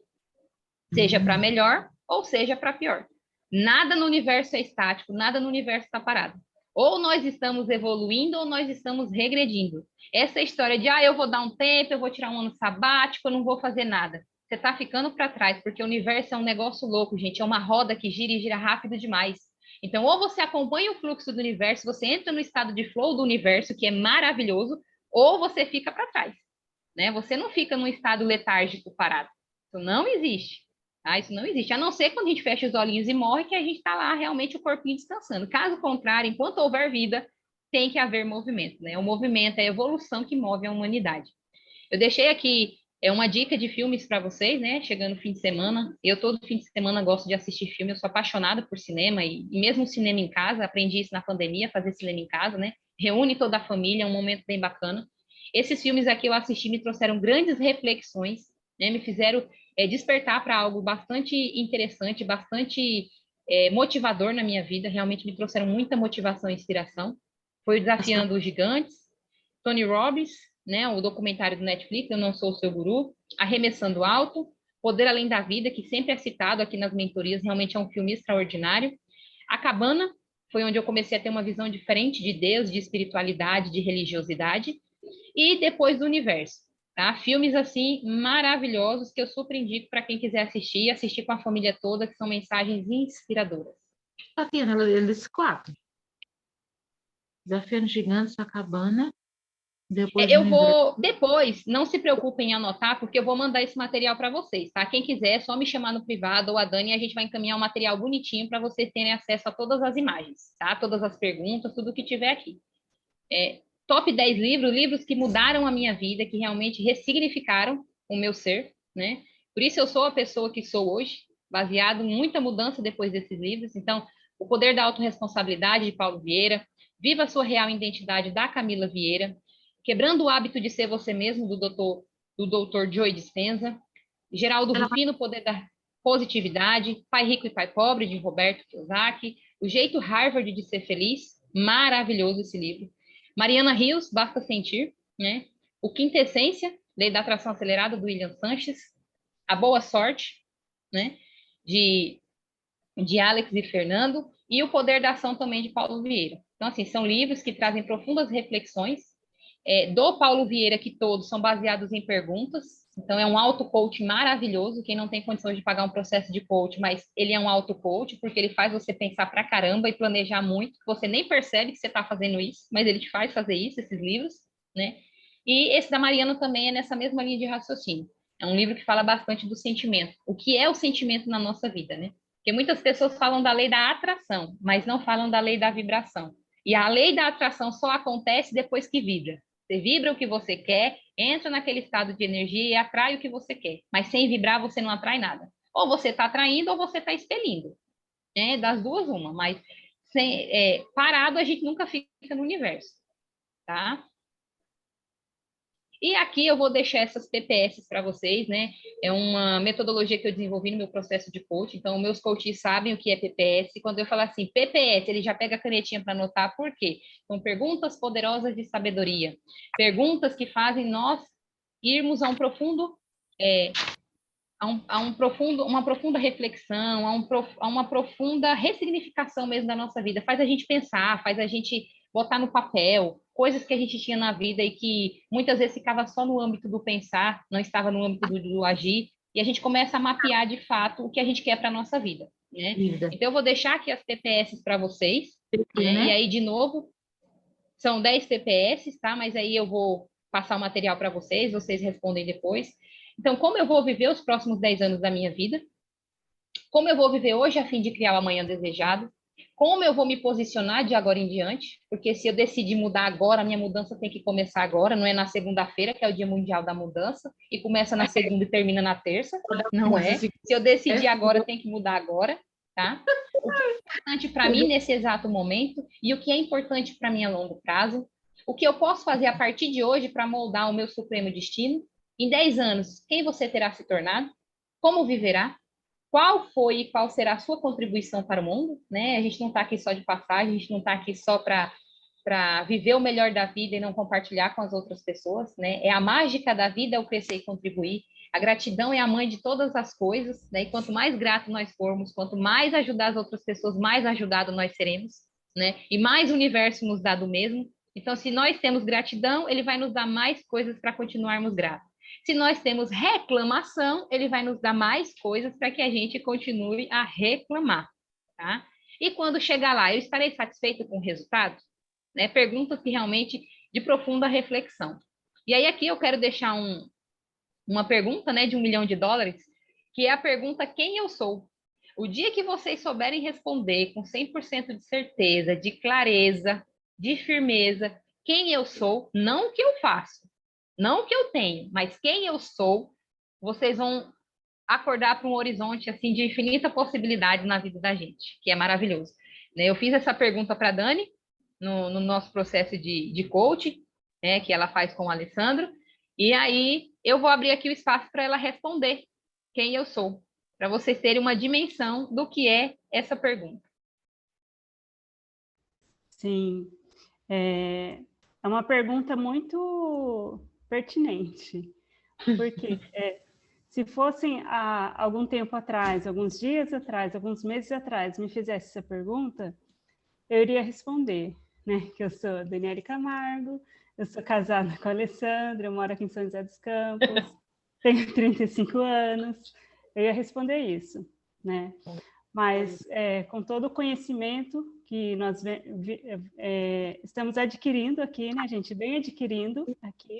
Seja para melhor ou seja para pior. Nada no universo é estático, nada no universo está parado. Ou nós estamos evoluindo ou nós estamos regredindo. Essa história de, eu vou dar um tempo, eu vou tirar um ano sabático, eu não vou fazer nada. Você está ficando para trás, porque o universo é um negócio louco, gente. É uma roda que gira e gira rápido demais. Então, ou você acompanha o fluxo do universo, você entra no estado de flow do universo, que é maravilhoso, ou você fica para trás, né? Você não fica num estado letárgico parado. Isso não existe. Isso não existe, a não ser quando a gente fecha os olhinhos e morre, que a gente está lá realmente o corpinho descansando. Caso contrário, enquanto houver vida, tem que haver movimento, né? O movimento é a evolução que move a humanidade. Eu deixei aqui uma dica de filmes para vocês, né? Chegando o fim de semana. Eu todo fim de semana gosto de assistir filme, eu sou apaixonada por cinema, e mesmo cinema em casa, aprendi isso na pandemia, fazer cinema em casa, né? Reúne toda a família, é um momento bem bacana. Esses filmes aqui eu assisti, me trouxeram grandes reflexões, né? Me fizeram despertar para algo bastante interessante, bastante motivador na minha vida, realmente me trouxeram muita motivação e inspiração. Foi o Desafiando os Gigantes, Tony Robbins, né, o documentário do Netflix, Eu Não Sou o Seu Guru, Arremessando Alto, Poder Além da Vida, que sempre é citado aqui nas mentorias, realmente é um filme extraordinário. A Cabana, foi onde eu comecei a ter uma visão diferente de Deus, de espiritualidade, de religiosidade. E Depois do Universo. Tá? Filmes, assim, maravilhosos que eu super indico para quem quiser assistir, assistir com a família toda, que são mensagens inspiradoras. Tatiana, eles 4. Desafiando Gigantes, A Cabana. Depois, não se preocupem em anotar, porque eu vou mandar esse material para vocês, tá? Quem quiser, é só me chamar no privado ou a Dani, e a gente vai encaminhar um material bonitinho para vocês terem acesso a todas as imagens, tá? Todas as perguntas, tudo que tiver aqui. Top 10 livros que mudaram a minha vida, que realmente ressignificaram o meu ser, né? Por isso eu sou a pessoa que sou hoje, baseado em muita mudança depois desses livros. Então, O Poder da Autorresponsabilidade, de Paulo Vieira, Viva a Sua Real Identidade, da Camila Vieira, Quebrando o Hábito de Ser Você Mesmo, do Dr. Joe Dispenza, Geraldo Rufino, Poder da Positividade, Pai Rico e Pai Pobre, de Roberto Kiyosaki, O Jeito Harvard de Ser Feliz, maravilhoso esse livro. Mariana Rios, Basta Sentir, né? O Quintessência, Lei da Atração Acelerada, do William Sanches, A Boa Sorte, né? De Alex e Fernando, e O Poder da Ação também, de Paulo Vieira. Então, assim, são livros que trazem profundas reflexões do Paulo Vieira, que todos são baseados em perguntas. Então, é um auto-coach maravilhoso. Quem não tem condições de pagar um processo de coach, mas ele é um auto-coach, porque ele faz você pensar pra caramba e planejar muito. Você nem percebe que você está fazendo isso, mas ele te faz fazer isso, esses livros, né? E esse da Mariana também é nessa mesma linha de raciocínio. É um livro que fala bastante do sentimento. O que é o sentimento na nossa vida, né? Porque muitas pessoas falam da lei da atração, mas não falam da lei da vibração. E a lei da atração só acontece depois que vibra. Você vibra o que você quer, entra naquele estado de energia e atrai o que você quer. Mas sem vibrar, você não atrai nada. Ou você está atraindo ou você está expelindo. Né? Das duas, uma. Mas parado, a gente nunca fica no universo. Tá? E aqui eu vou deixar essas PPS para vocês, né? É uma metodologia que eu desenvolvi no meu processo de coach. Então, meus coaches sabem o que é PPS. Quando eu falo assim, PPS, ele já pega a canetinha para anotar. Por quê? São perguntas poderosas de sabedoria. Perguntas que fazem nós irmos a um profundo... uma profunda reflexão, a uma profunda ressignificação mesmo da nossa vida. Faz a gente pensar, faz a gente botar no papel coisas que a gente tinha na vida e que muitas vezes ficava só no âmbito do pensar, não estava no âmbito do agir, e a gente começa a mapear de fato o que a gente quer para a nossa vida. Né? Então, eu vou deixar aqui as TPS para vocês, né? E aí, de novo, são 10 TPS, tá? Mas aí eu vou passar o material para vocês respondem depois. Então, como eu vou viver os próximos 10 anos da minha vida? Como eu vou viver hoje a fim de criar o amanhã desejado? Como eu vou me posicionar de agora em diante? Porque se eu decidir mudar agora, a minha mudança tem que começar agora, não é na segunda-feira, que é o Dia Mundial da Mudança, e começa na segunda e termina na terça, não é? Se eu decidir agora, tem que mudar agora, tá? O que é importante para mim nesse exato momento e o que é importante para mim a longo prazo? O que eu posso fazer a partir de hoje para moldar o meu supremo destino? Em 10 anos, quem você terá se tornado? Como viverá? Qual foi e qual será a sua contribuição para o mundo? Né? A gente não está aqui só de passagem, a gente não está aqui só para viver o melhor da vida e não compartilhar com as outras pessoas. Né? É a mágica da vida, é o crescer e contribuir. A gratidão é a mãe de todas as coisas. Né? E quanto mais grato nós formos, quanto mais ajudar as outras pessoas, mais ajudado nós seremos. Né? E mais o universo nos dá do mesmo. Então, se nós temos gratidão, ele vai nos dar mais coisas para continuarmos gratos. Se nós temos reclamação, ele vai nos dar mais coisas para que a gente continue a reclamar, tá? E quando chegar lá, eu estarei satisfeito com o resultado? Né? Perguntas que realmente de profunda reflexão. E aí aqui eu quero deixar uma pergunta, né, de $1 milhão, que é a pergunta quem eu sou. O dia que vocês souberem responder com 100% de certeza, de clareza, de firmeza, quem eu sou, não o que eu faço, não o que eu tenho, mas quem eu sou, vocês vão acordar para um horizonte assim de infinita possibilidade na vida da gente, que é maravilhoso. Eu fiz essa pergunta para a Dani no nosso processo de coach, né, que ela faz com o Alessandro, e aí eu vou abrir aqui o espaço para ela responder quem eu sou, para vocês terem uma dimensão do que é essa pergunta. Sim, é uma pergunta muito pertinente, porque se fossem há algum tempo atrás, alguns dias atrás, alguns meses atrás, me fizesse essa pergunta, eu iria responder, né? Que eu sou Daniele Camargo, eu sou casada com a Alessandra, eu moro aqui em São José dos Campos, tenho 35 anos, eu ia responder isso, né? Mas com todo o conhecimento que nós estamos adquirindo aqui, né? A gente vem adquirindo aqui.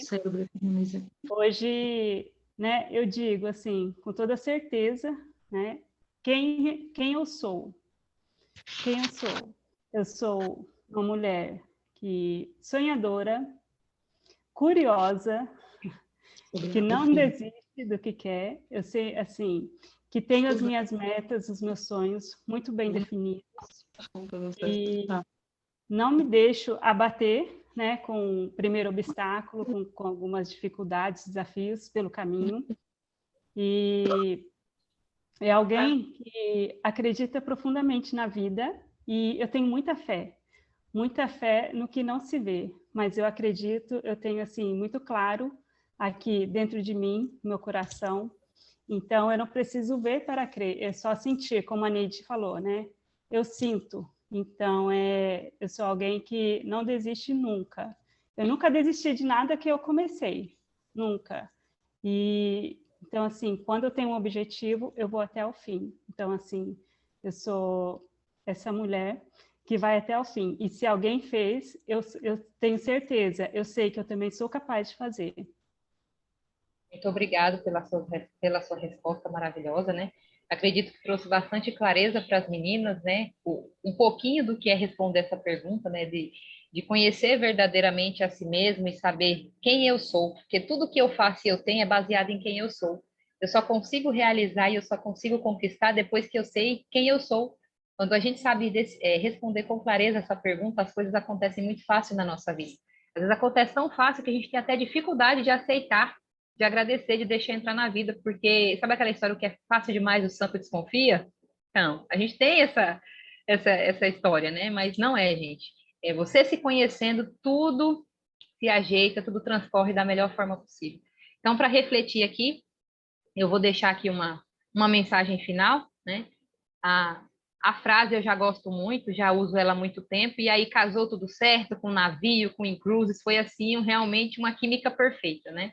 Hoje, né? Eu digo assim, com toda certeza, né? Quem eu sou? Quem eu sou? Eu sou uma mulher sonhadora, curiosa, que não desiste do que quer. Eu sei, assim, que tenho as minhas metas, os meus sonhos muito bem definidos. E não me deixo abater, né, com o primeiro obstáculo, com algumas dificuldades, desafios pelo caminho. E é alguém que acredita profundamente na vida e eu tenho muita fé no que não se vê, mas eu acredito, eu tenho assim muito claro aqui dentro de mim, no meu coração. Então, eu não preciso ver para crer, é só sentir, como a Neide falou, né? Eu sinto. Então, eu sou alguém que não desiste nunca. Eu nunca desisti de nada que eu comecei, nunca. E então, assim, quando eu tenho um objetivo, eu vou até o fim. Então, assim, eu sou essa mulher que vai até o fim. E se alguém fez, eu tenho certeza, eu sei que eu também sou capaz de fazer. Muito obrigada pela sua resposta maravilhosa, né? Acredito que trouxe bastante clareza para as meninas, né? Um pouquinho do que é responder essa pergunta, né? De conhecer verdadeiramente a si mesmo e saber quem eu sou, porque tudo que eu faço e eu tenho é baseado em quem eu sou. Eu só consigo realizar e eu só consigo conquistar depois que eu sei quem eu sou. Quando a gente sabe responder com clareza essa pergunta, as coisas acontecem muito fácil na nossa vida. Às vezes acontece tão fácil que a gente tem até dificuldade de aceitar, de agradecer, de deixar entrar na vida, porque sabe aquela história que é fácil demais, o santo desconfia? Então, a gente tem essa história, né? Mas não é, gente. É você se conhecendo, tudo se ajeita, tudo transcorre da melhor forma possível. Então, para refletir aqui, eu vou deixar aqui uma mensagem final, né? A frase eu já gosto muito, já uso ela há muito tempo, e aí casou tudo certo com o navio, com o Incruises, foi assim, realmente uma química perfeita, né?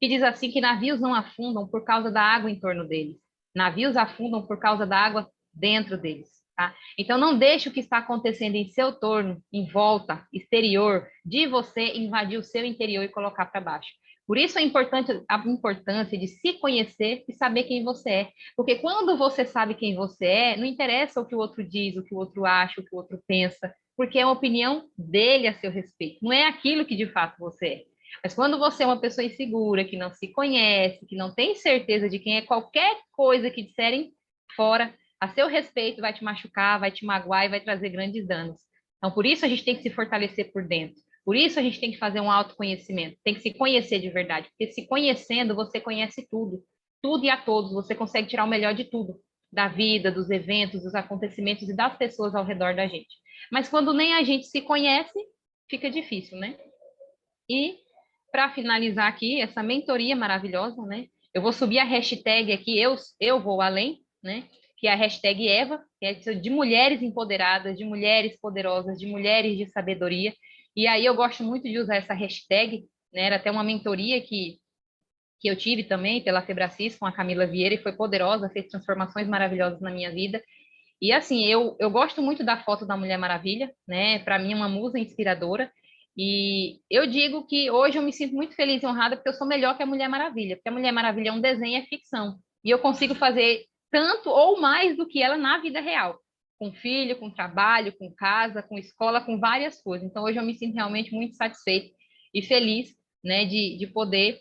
Que diz assim que navios não afundam por causa da água em torno deles. Navios afundam por causa da água dentro deles, tá? Então não deixe o que está acontecendo em seu torno, em volta, exterior, de você invadir o seu interior e colocar para baixo. Por isso a importância de se conhecer e saber quem você é. Porque quando você sabe quem você é, não interessa o que o outro diz, o que o outro acha, o que o outro pensa, porque é uma opinião dele a seu respeito. Não é aquilo que de fato você é. Mas quando você é uma pessoa insegura, que não se conhece, que não tem certeza de quem é, qualquer coisa que disserem fora, a seu respeito vai te machucar, vai te magoar e vai trazer grandes danos. Então, por isso a gente tem que se fortalecer por dentro. Por isso a gente tem que fazer um autoconhecimento, tem que se conhecer de verdade, porque se conhecendo, você conhece tudo, tudo e a todos, você consegue tirar o melhor de tudo, da vida, dos eventos, dos acontecimentos e das pessoas ao redor da gente. Mas quando nem a gente se conhece, fica difícil, né? E para finalizar aqui, essa mentoria maravilhosa, né? Eu vou subir a hashtag aqui, eu vou além, né? Que é a hashtag Eva, que é de mulheres empoderadas, de mulheres poderosas, de mulheres de sabedoria. E aí eu gosto muito de usar essa hashtag, né? Era até uma mentoria que eu tive também pela Febracis com a Camila Vieira e foi poderosa, fez transformações maravilhosas na minha vida. E assim, eu gosto muito da foto da Mulher Maravilha, né? Para mim é uma musa inspiradora. E eu digo que hoje eu me sinto muito feliz e honrada porque eu sou melhor que a Mulher Maravilha, porque a Mulher Maravilha é um desenho, é ficção. E eu consigo fazer tanto ou mais do que ela na vida real, com filho, com trabalho, com casa, com escola, com várias coisas. Então hoje eu me sinto realmente muito satisfeita e feliz, né, de poder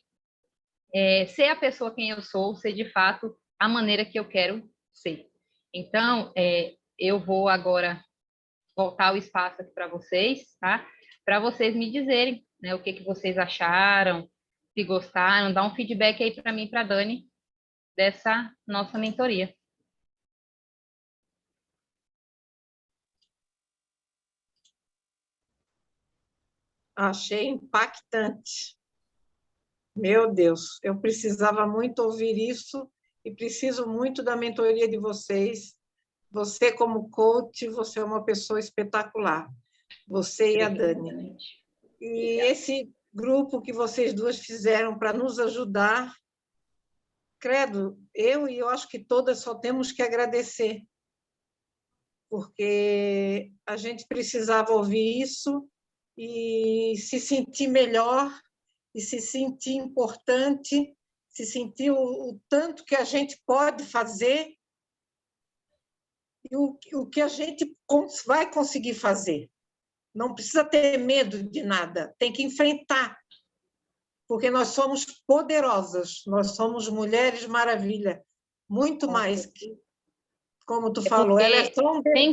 ser a pessoa quem eu sou, ser de fato a maneira que eu quero ser. Então, eu vou agora voltar o espaço aqui para vocês, tá? Para vocês me dizerem, né, o que vocês acharam, se gostaram, dá um feedback aí para mim e para a Dani dessa nossa mentoria. Achei impactante. Meu Deus, eu precisava muito ouvir isso e preciso muito da mentoria de vocês. Você, como coach, você é uma pessoa espetacular. Você e a Dani. E esse grupo que vocês duas fizeram para nos ajudar, credo, eu acho que todas só temos que agradecer, porque a gente precisava ouvir isso e se sentir melhor, e se sentir importante, se sentir o tanto que a gente pode fazer e o que a gente vai conseguir fazer. Não precisa ter medo de nada, tem que enfrentar, porque nós somos poderosas, nós somos mulheres maravilha, muito mais que, como tu falou, ela é só um desenho,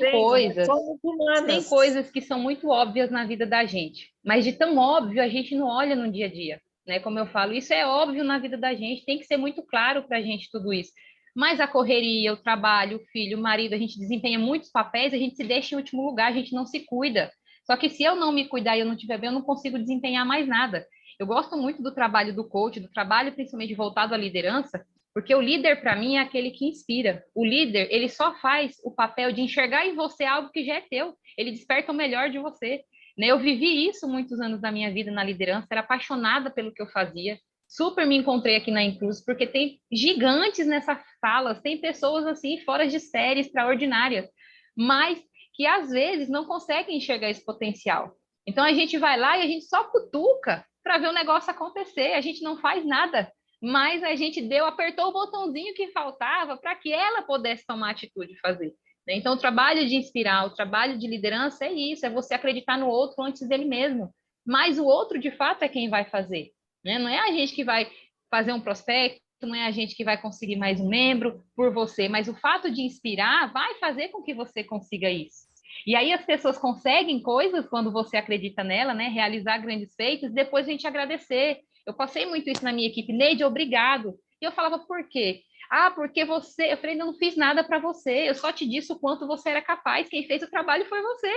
tem coisas que são muito óbvias na vida da gente, mas de tão óbvio a gente não olha no dia a dia, né? Como eu falo, isso é óbvio na vida da gente, tem que ser muito claro para a gente tudo isso. Mas a correria, o trabalho, o filho, o marido, a gente desempenha muitos papéis, a gente se deixa em último lugar, a gente não se cuida. Só que se eu não me cuidar e eu não estiver bem, eu não consigo desempenhar mais nada. Eu gosto muito do trabalho do coach, do trabalho principalmente voltado à liderança, porque o líder, para mim, é aquele que inspira. O líder, ele só faz o papel de enxergar em você algo que já é teu. Ele desperta o melhor de você. né? Eu vivi isso muitos anos da minha vida na liderança, era apaixonada pelo que eu fazia, super me encontrei aqui na Incluso, porque tem gigantes nessas salas, tem pessoas assim, fora de série, extraordinárias, mas que às vezes não conseguem enxergar esse potencial. Então a gente vai lá e a gente só cutuca para ver o negócio acontecer, a gente não faz nada, mas a gente apertou o botãozinho que faltava para que ela pudesse tomar atitude e fazer. Então, o trabalho de inspirar, o trabalho de liderança é isso, é você acreditar no outro antes dele mesmo. Mas o outro, de fato, é quem vai fazer, né? Não é a gente que vai fazer um prospecto, não é a gente que vai conseguir mais um membro por você, mas o fato de inspirar vai fazer com que você consiga isso. E aí as pessoas conseguem coisas quando você acredita nela, né? Realizar grandes feitos, depois a gente agradecer. Eu passei muito isso na minha equipe. Neide, obrigado. E eu falava, por quê? Ah, porque você... Eu falei, não fiz nada para você. Eu só te disse o quanto você era capaz. Quem fez o trabalho foi você.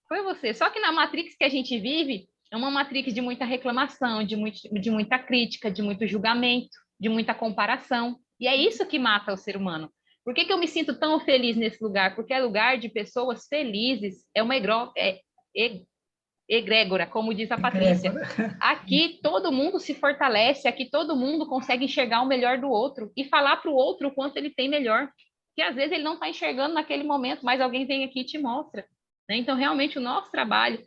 Foi você. Só que na Matrix que a gente vive, é uma Matrix de muita reclamação, de muita crítica, de muito julgamento, de muita comparação. E é isso que mata o ser humano. Por que eu me sinto tão feliz nesse lugar? Porque é lugar de pessoas felizes. É uma egrégora, como diz a Patrícia. Aqui todo mundo se fortalece, aqui todo mundo consegue enxergar o melhor do outro e falar para o outro o quanto ele tem melhor. Que às vezes ele não está enxergando naquele momento, mas alguém vem aqui e te mostra. Né? Então, realmente, o nosso trabalho,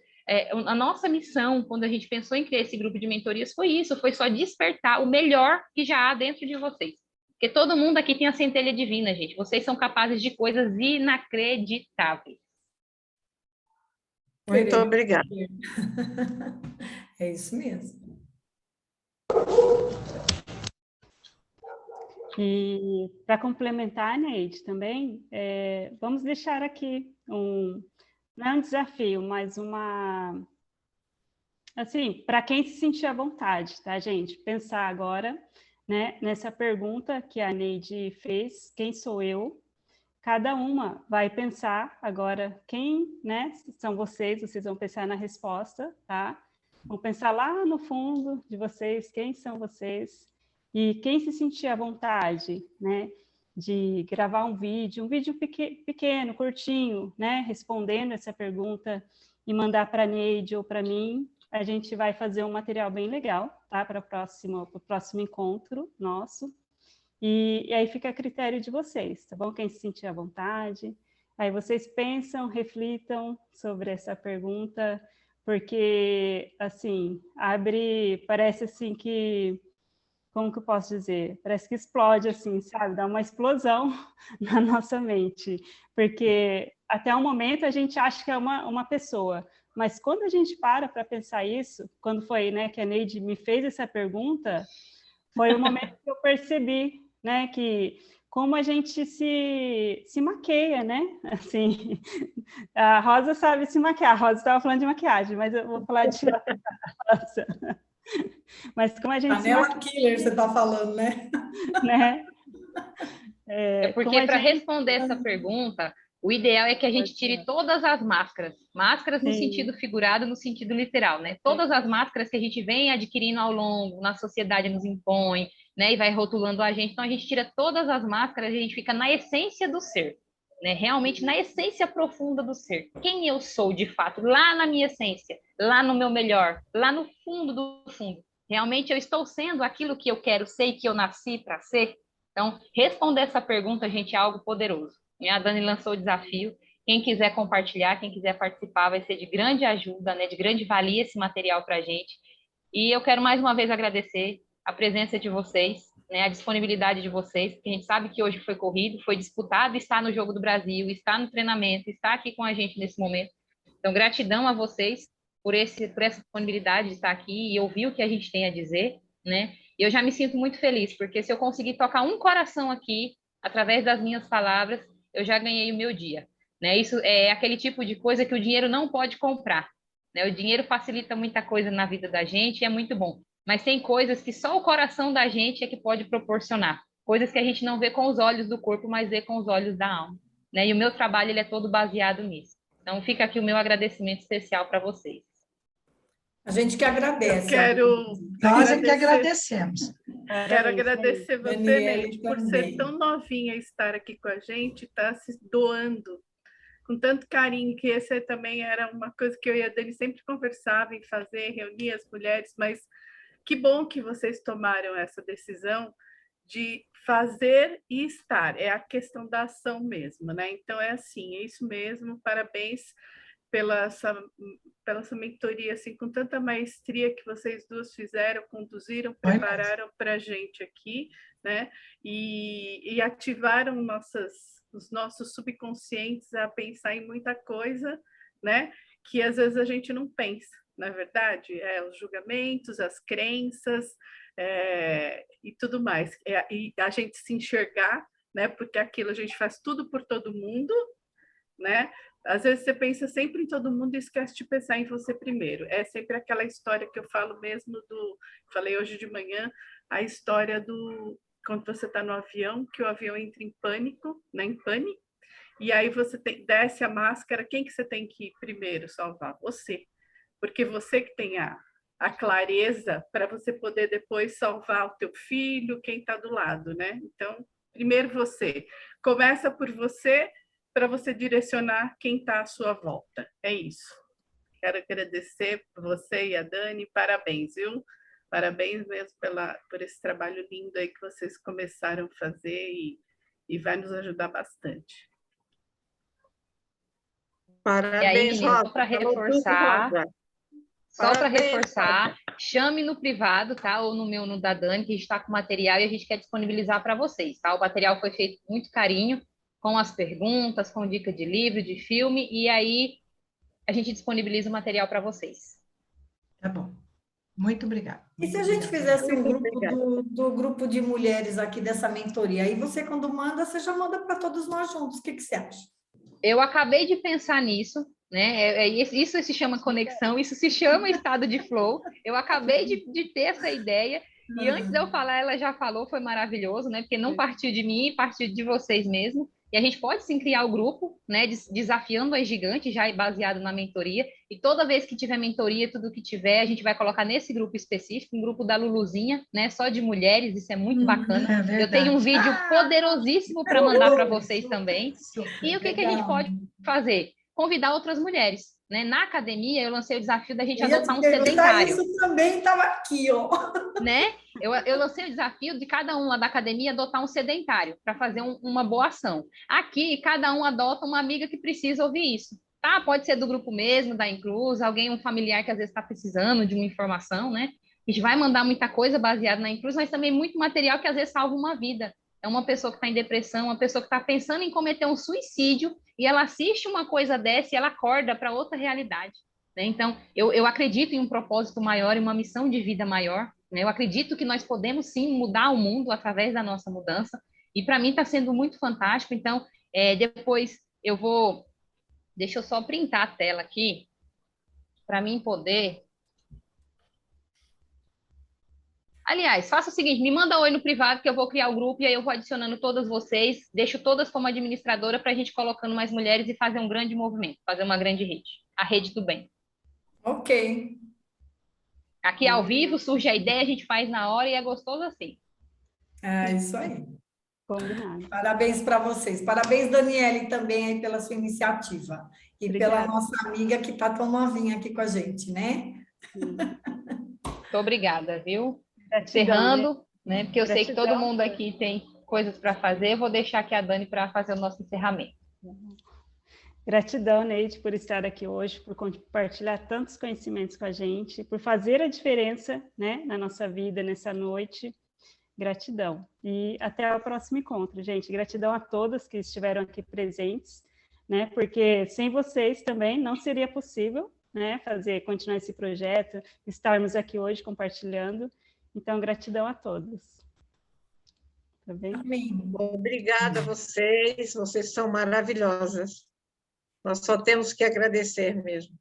a nossa missão, quando a gente pensou em criar esse grupo de mentorias, foi isso, foi só despertar o melhor que já há dentro de vocês. Porque todo mundo aqui tem a centelha divina, gente. Vocês são capazes de coisas inacreditáveis. Muito obrigada. É isso mesmo. E para complementar, Neide, também, vamos deixar aqui não é um desafio, mas assim, para quem se sentir à vontade, tá, gente? Pensar agora, né, nessa pergunta que a Neide fez, quem sou eu? Cada uma vai pensar agora quem, né, são vocês vão pensar na resposta, tá? Vão pensar lá no fundo de vocês, quem são vocês, e quem se sentir à vontade, né, de gravar um vídeo pequeno, curtinho, né, respondendo essa pergunta e mandar para a Neide ou para mim, a gente vai fazer um material bem legal, tá, para o próximo encontro nosso. E aí fica a critério de vocês, tá bom? Quem se sentir à vontade. Aí vocês pensam, reflitam sobre essa pergunta, porque, assim, parece assim que, como que eu posso dizer? Parece que explode, assim, sabe? Dá uma explosão na nossa mente, porque até o momento a gente acha que é uma pessoa, mas quando a gente para pensar isso, quando foi, né, que a Neide me fez essa pergunta, foi o momento que eu percebi, né, que como a gente se maqueia, né, assim, a Rosa sabe se maquiar, a Rosa estava falando de maquiagem, mas eu vou falar de Rosa. Mas como a gente Panela killer, você está falando, né? Né? Porque para responder essa pergunta, o ideal é que a gente tire todas as máscaras. Máscaras no sentido figurado, no sentido literal, né? Todas as máscaras que a gente vem adquirindo ao longo, na sociedade nos impõe, né? E vai rotulando a gente. Então, a gente tira todas as máscaras e a gente fica na essência do ser, né? Realmente na essência profunda do ser. Quem eu sou, de fato, lá na minha essência, lá no meu melhor, lá no fundo do fundo. Realmente eu estou sendo aquilo que eu quero ser e que eu nasci para ser? Então, responder essa pergunta, gente, é algo poderoso. A Dani lançou o desafio. Quem quiser compartilhar, quem quiser participar, vai ser de grande ajuda, né, de grande valia esse material para a gente. E eu quero mais uma vez agradecer a presença de vocês, né, a disponibilidade de vocês, porque a gente sabe que hoje foi corrido, foi disputado, está no Jogo do Brasil, está no treinamento, está aqui com a gente nesse momento. Então, gratidão a vocês por essa disponibilidade de estar aqui e ouvir o que a gente tem a dizer, né? E eu já me sinto muito feliz, porque se eu conseguir tocar um coração aqui, através das minhas palavras, eu já ganhei o meu dia, né? Isso é aquele tipo de coisa que o dinheiro não pode comprar, né? O dinheiro facilita muita coisa na vida da gente e é muito bom, mas tem coisas que só o coração da gente é que pode proporcionar, coisas que a gente não vê com os olhos do corpo, mas vê com os olhos da alma, né? E o meu trabalho ele é todo baseado nisso. Então fica aqui o meu agradecimento especial para vocês. A gente que agradece. Nós é que agradecemos. Quero agradecer você, Neide, por ser tão novinha e estar aqui com a gente, estar se doando com tanto carinho, que esse também era uma coisa que eu e a Dani sempre conversava em fazer, reunir as mulheres, mas que bom que vocês tomaram essa decisão de fazer e estar, é a questão da ação mesmo, né? Então é assim, é isso mesmo, parabéns pela essa mentoria, assim, com tanta maestria que vocês duas fizeram, conduziram, prepararam para a gente aqui, né? E ativaram os nossos subconscientes a pensar em muita coisa, né? Que às vezes a gente não pensa, na verdade, os julgamentos, as crenças e tudo mais. E a gente se enxergar, né? Porque aquilo a gente faz tudo por todo mundo, né? Às vezes você pensa sempre em todo mundo e esquece de pensar em você primeiro. É sempre aquela história que eu falo mesmo falei hoje de manhã, a história quando você está no avião, que o avião entra em pânico, né, em pane, e aí você desce a máscara, quem que você tem que ir primeiro salvar? Você. Porque você que tem a clareza para você poder depois salvar o teu filho, quem está do lado, né? Então, primeiro você. Começa por você, para você direcionar quem está à sua volta. É isso. Quero agradecer por você e a Dani. Parabéns, viu? Parabéns mesmo por esse trabalho lindo aí que vocês começaram a fazer e vai nos ajudar bastante. Parabéns, e aí, meninas, Rosa. Só para reforçar, chame no privado, tá? Ou no meu, no da Dani, que a gente está com material e a gente quer disponibilizar para vocês, tá? O material foi feito com muito carinho, com as perguntas, com dica de livro, de filme, e aí a gente disponibiliza o material para vocês. Tá bom. Muito obrigada. E se a gente fizesse um grupo do grupo de mulheres aqui dessa mentoria? Aí você, quando manda, você já manda para todos nós juntos. O que você acha? Eu acabei de pensar nisso, né? Isso se chama conexão, isso se chama estado de flow. Eu acabei de ter essa ideia, e antes de eu falar, ela já falou, foi maravilhoso, né? Porque não partiu de mim, partiu de vocês mesmo. E a gente pode sim criar o grupo, né? Desafiando as gigantes, já baseado na mentoria. E toda vez que tiver mentoria, tudo que tiver, a gente vai colocar nesse grupo específico, um grupo da Luluzinha, né? Só de mulheres, isso é muito bacana. Eu tenho um vídeo poderosíssimo para mandar para vocês também. E o que a gente pode fazer? Convidar outras mulheres, né? Na academia, eu lancei o desafio da gente adotar um sedentário. Isso também estava aqui, ó. Né? Eu lancei o desafio de cada um lá da academia adotar um sedentário para fazer uma boa ação. Aqui, cada um adota uma amiga que precisa ouvir isso. Tá? Pode ser do grupo mesmo, da Inclus, alguém, um familiar que às vezes está precisando de uma informação, né? A gente vai mandar muita coisa baseada na Inclus, mas também muito material que às vezes salva uma vida. É uma pessoa que está em depressão, uma pessoa que está pensando em cometer um suicídio, e ela assiste uma coisa dessa e ela acorda para outra realidade. Né? Então, eu acredito em um propósito maior, em uma missão de vida maior. Né? Eu acredito que nós podemos, sim, mudar o mundo através da nossa mudança. E, para mim, está sendo muito fantástico. Então, depois eu vou... Deixa eu só printar a tela aqui, para mim poder... Aliás, faça o seguinte, me manda oi no privado que eu vou criar o grupo e aí eu vou adicionando todas vocês, deixo todas como administradora para a gente colocando mais mulheres e fazer um grande movimento, fazer uma grande rede, a rede do bem. Ok. Aqui ao vivo surge a ideia, a gente faz na hora e é gostoso assim. É isso aí. Combinado. Parabéns para vocês. Parabéns, Daniele, também aí pela sua iniciativa. E Obrigada. pela nossa amiga que está tão novinha aqui com a gente, né? Muito obrigada, viu? Gratidão, Encerrando, né? Porque eu sei que todo Gratidão. mundo aqui tem coisas para fazer, eu vou deixar aqui a Dani para fazer o nosso encerramento. Gratidão, Neide, por estar aqui hoje, por compartilhar tantos conhecimentos com a gente, por fazer a diferença, né, na nossa vida, nessa noite. Gratidão. E até o próximo encontro, gente. Gratidão a todas que estiveram aqui presentes, né, porque sem vocês também não seria possível, né, continuar esse projeto, estarmos aqui hoje compartilhando. Então, gratidão a todos. Tá bem? Amém. Obrigada a vocês são maravilhosas. Nós só temos que agradecer mesmo.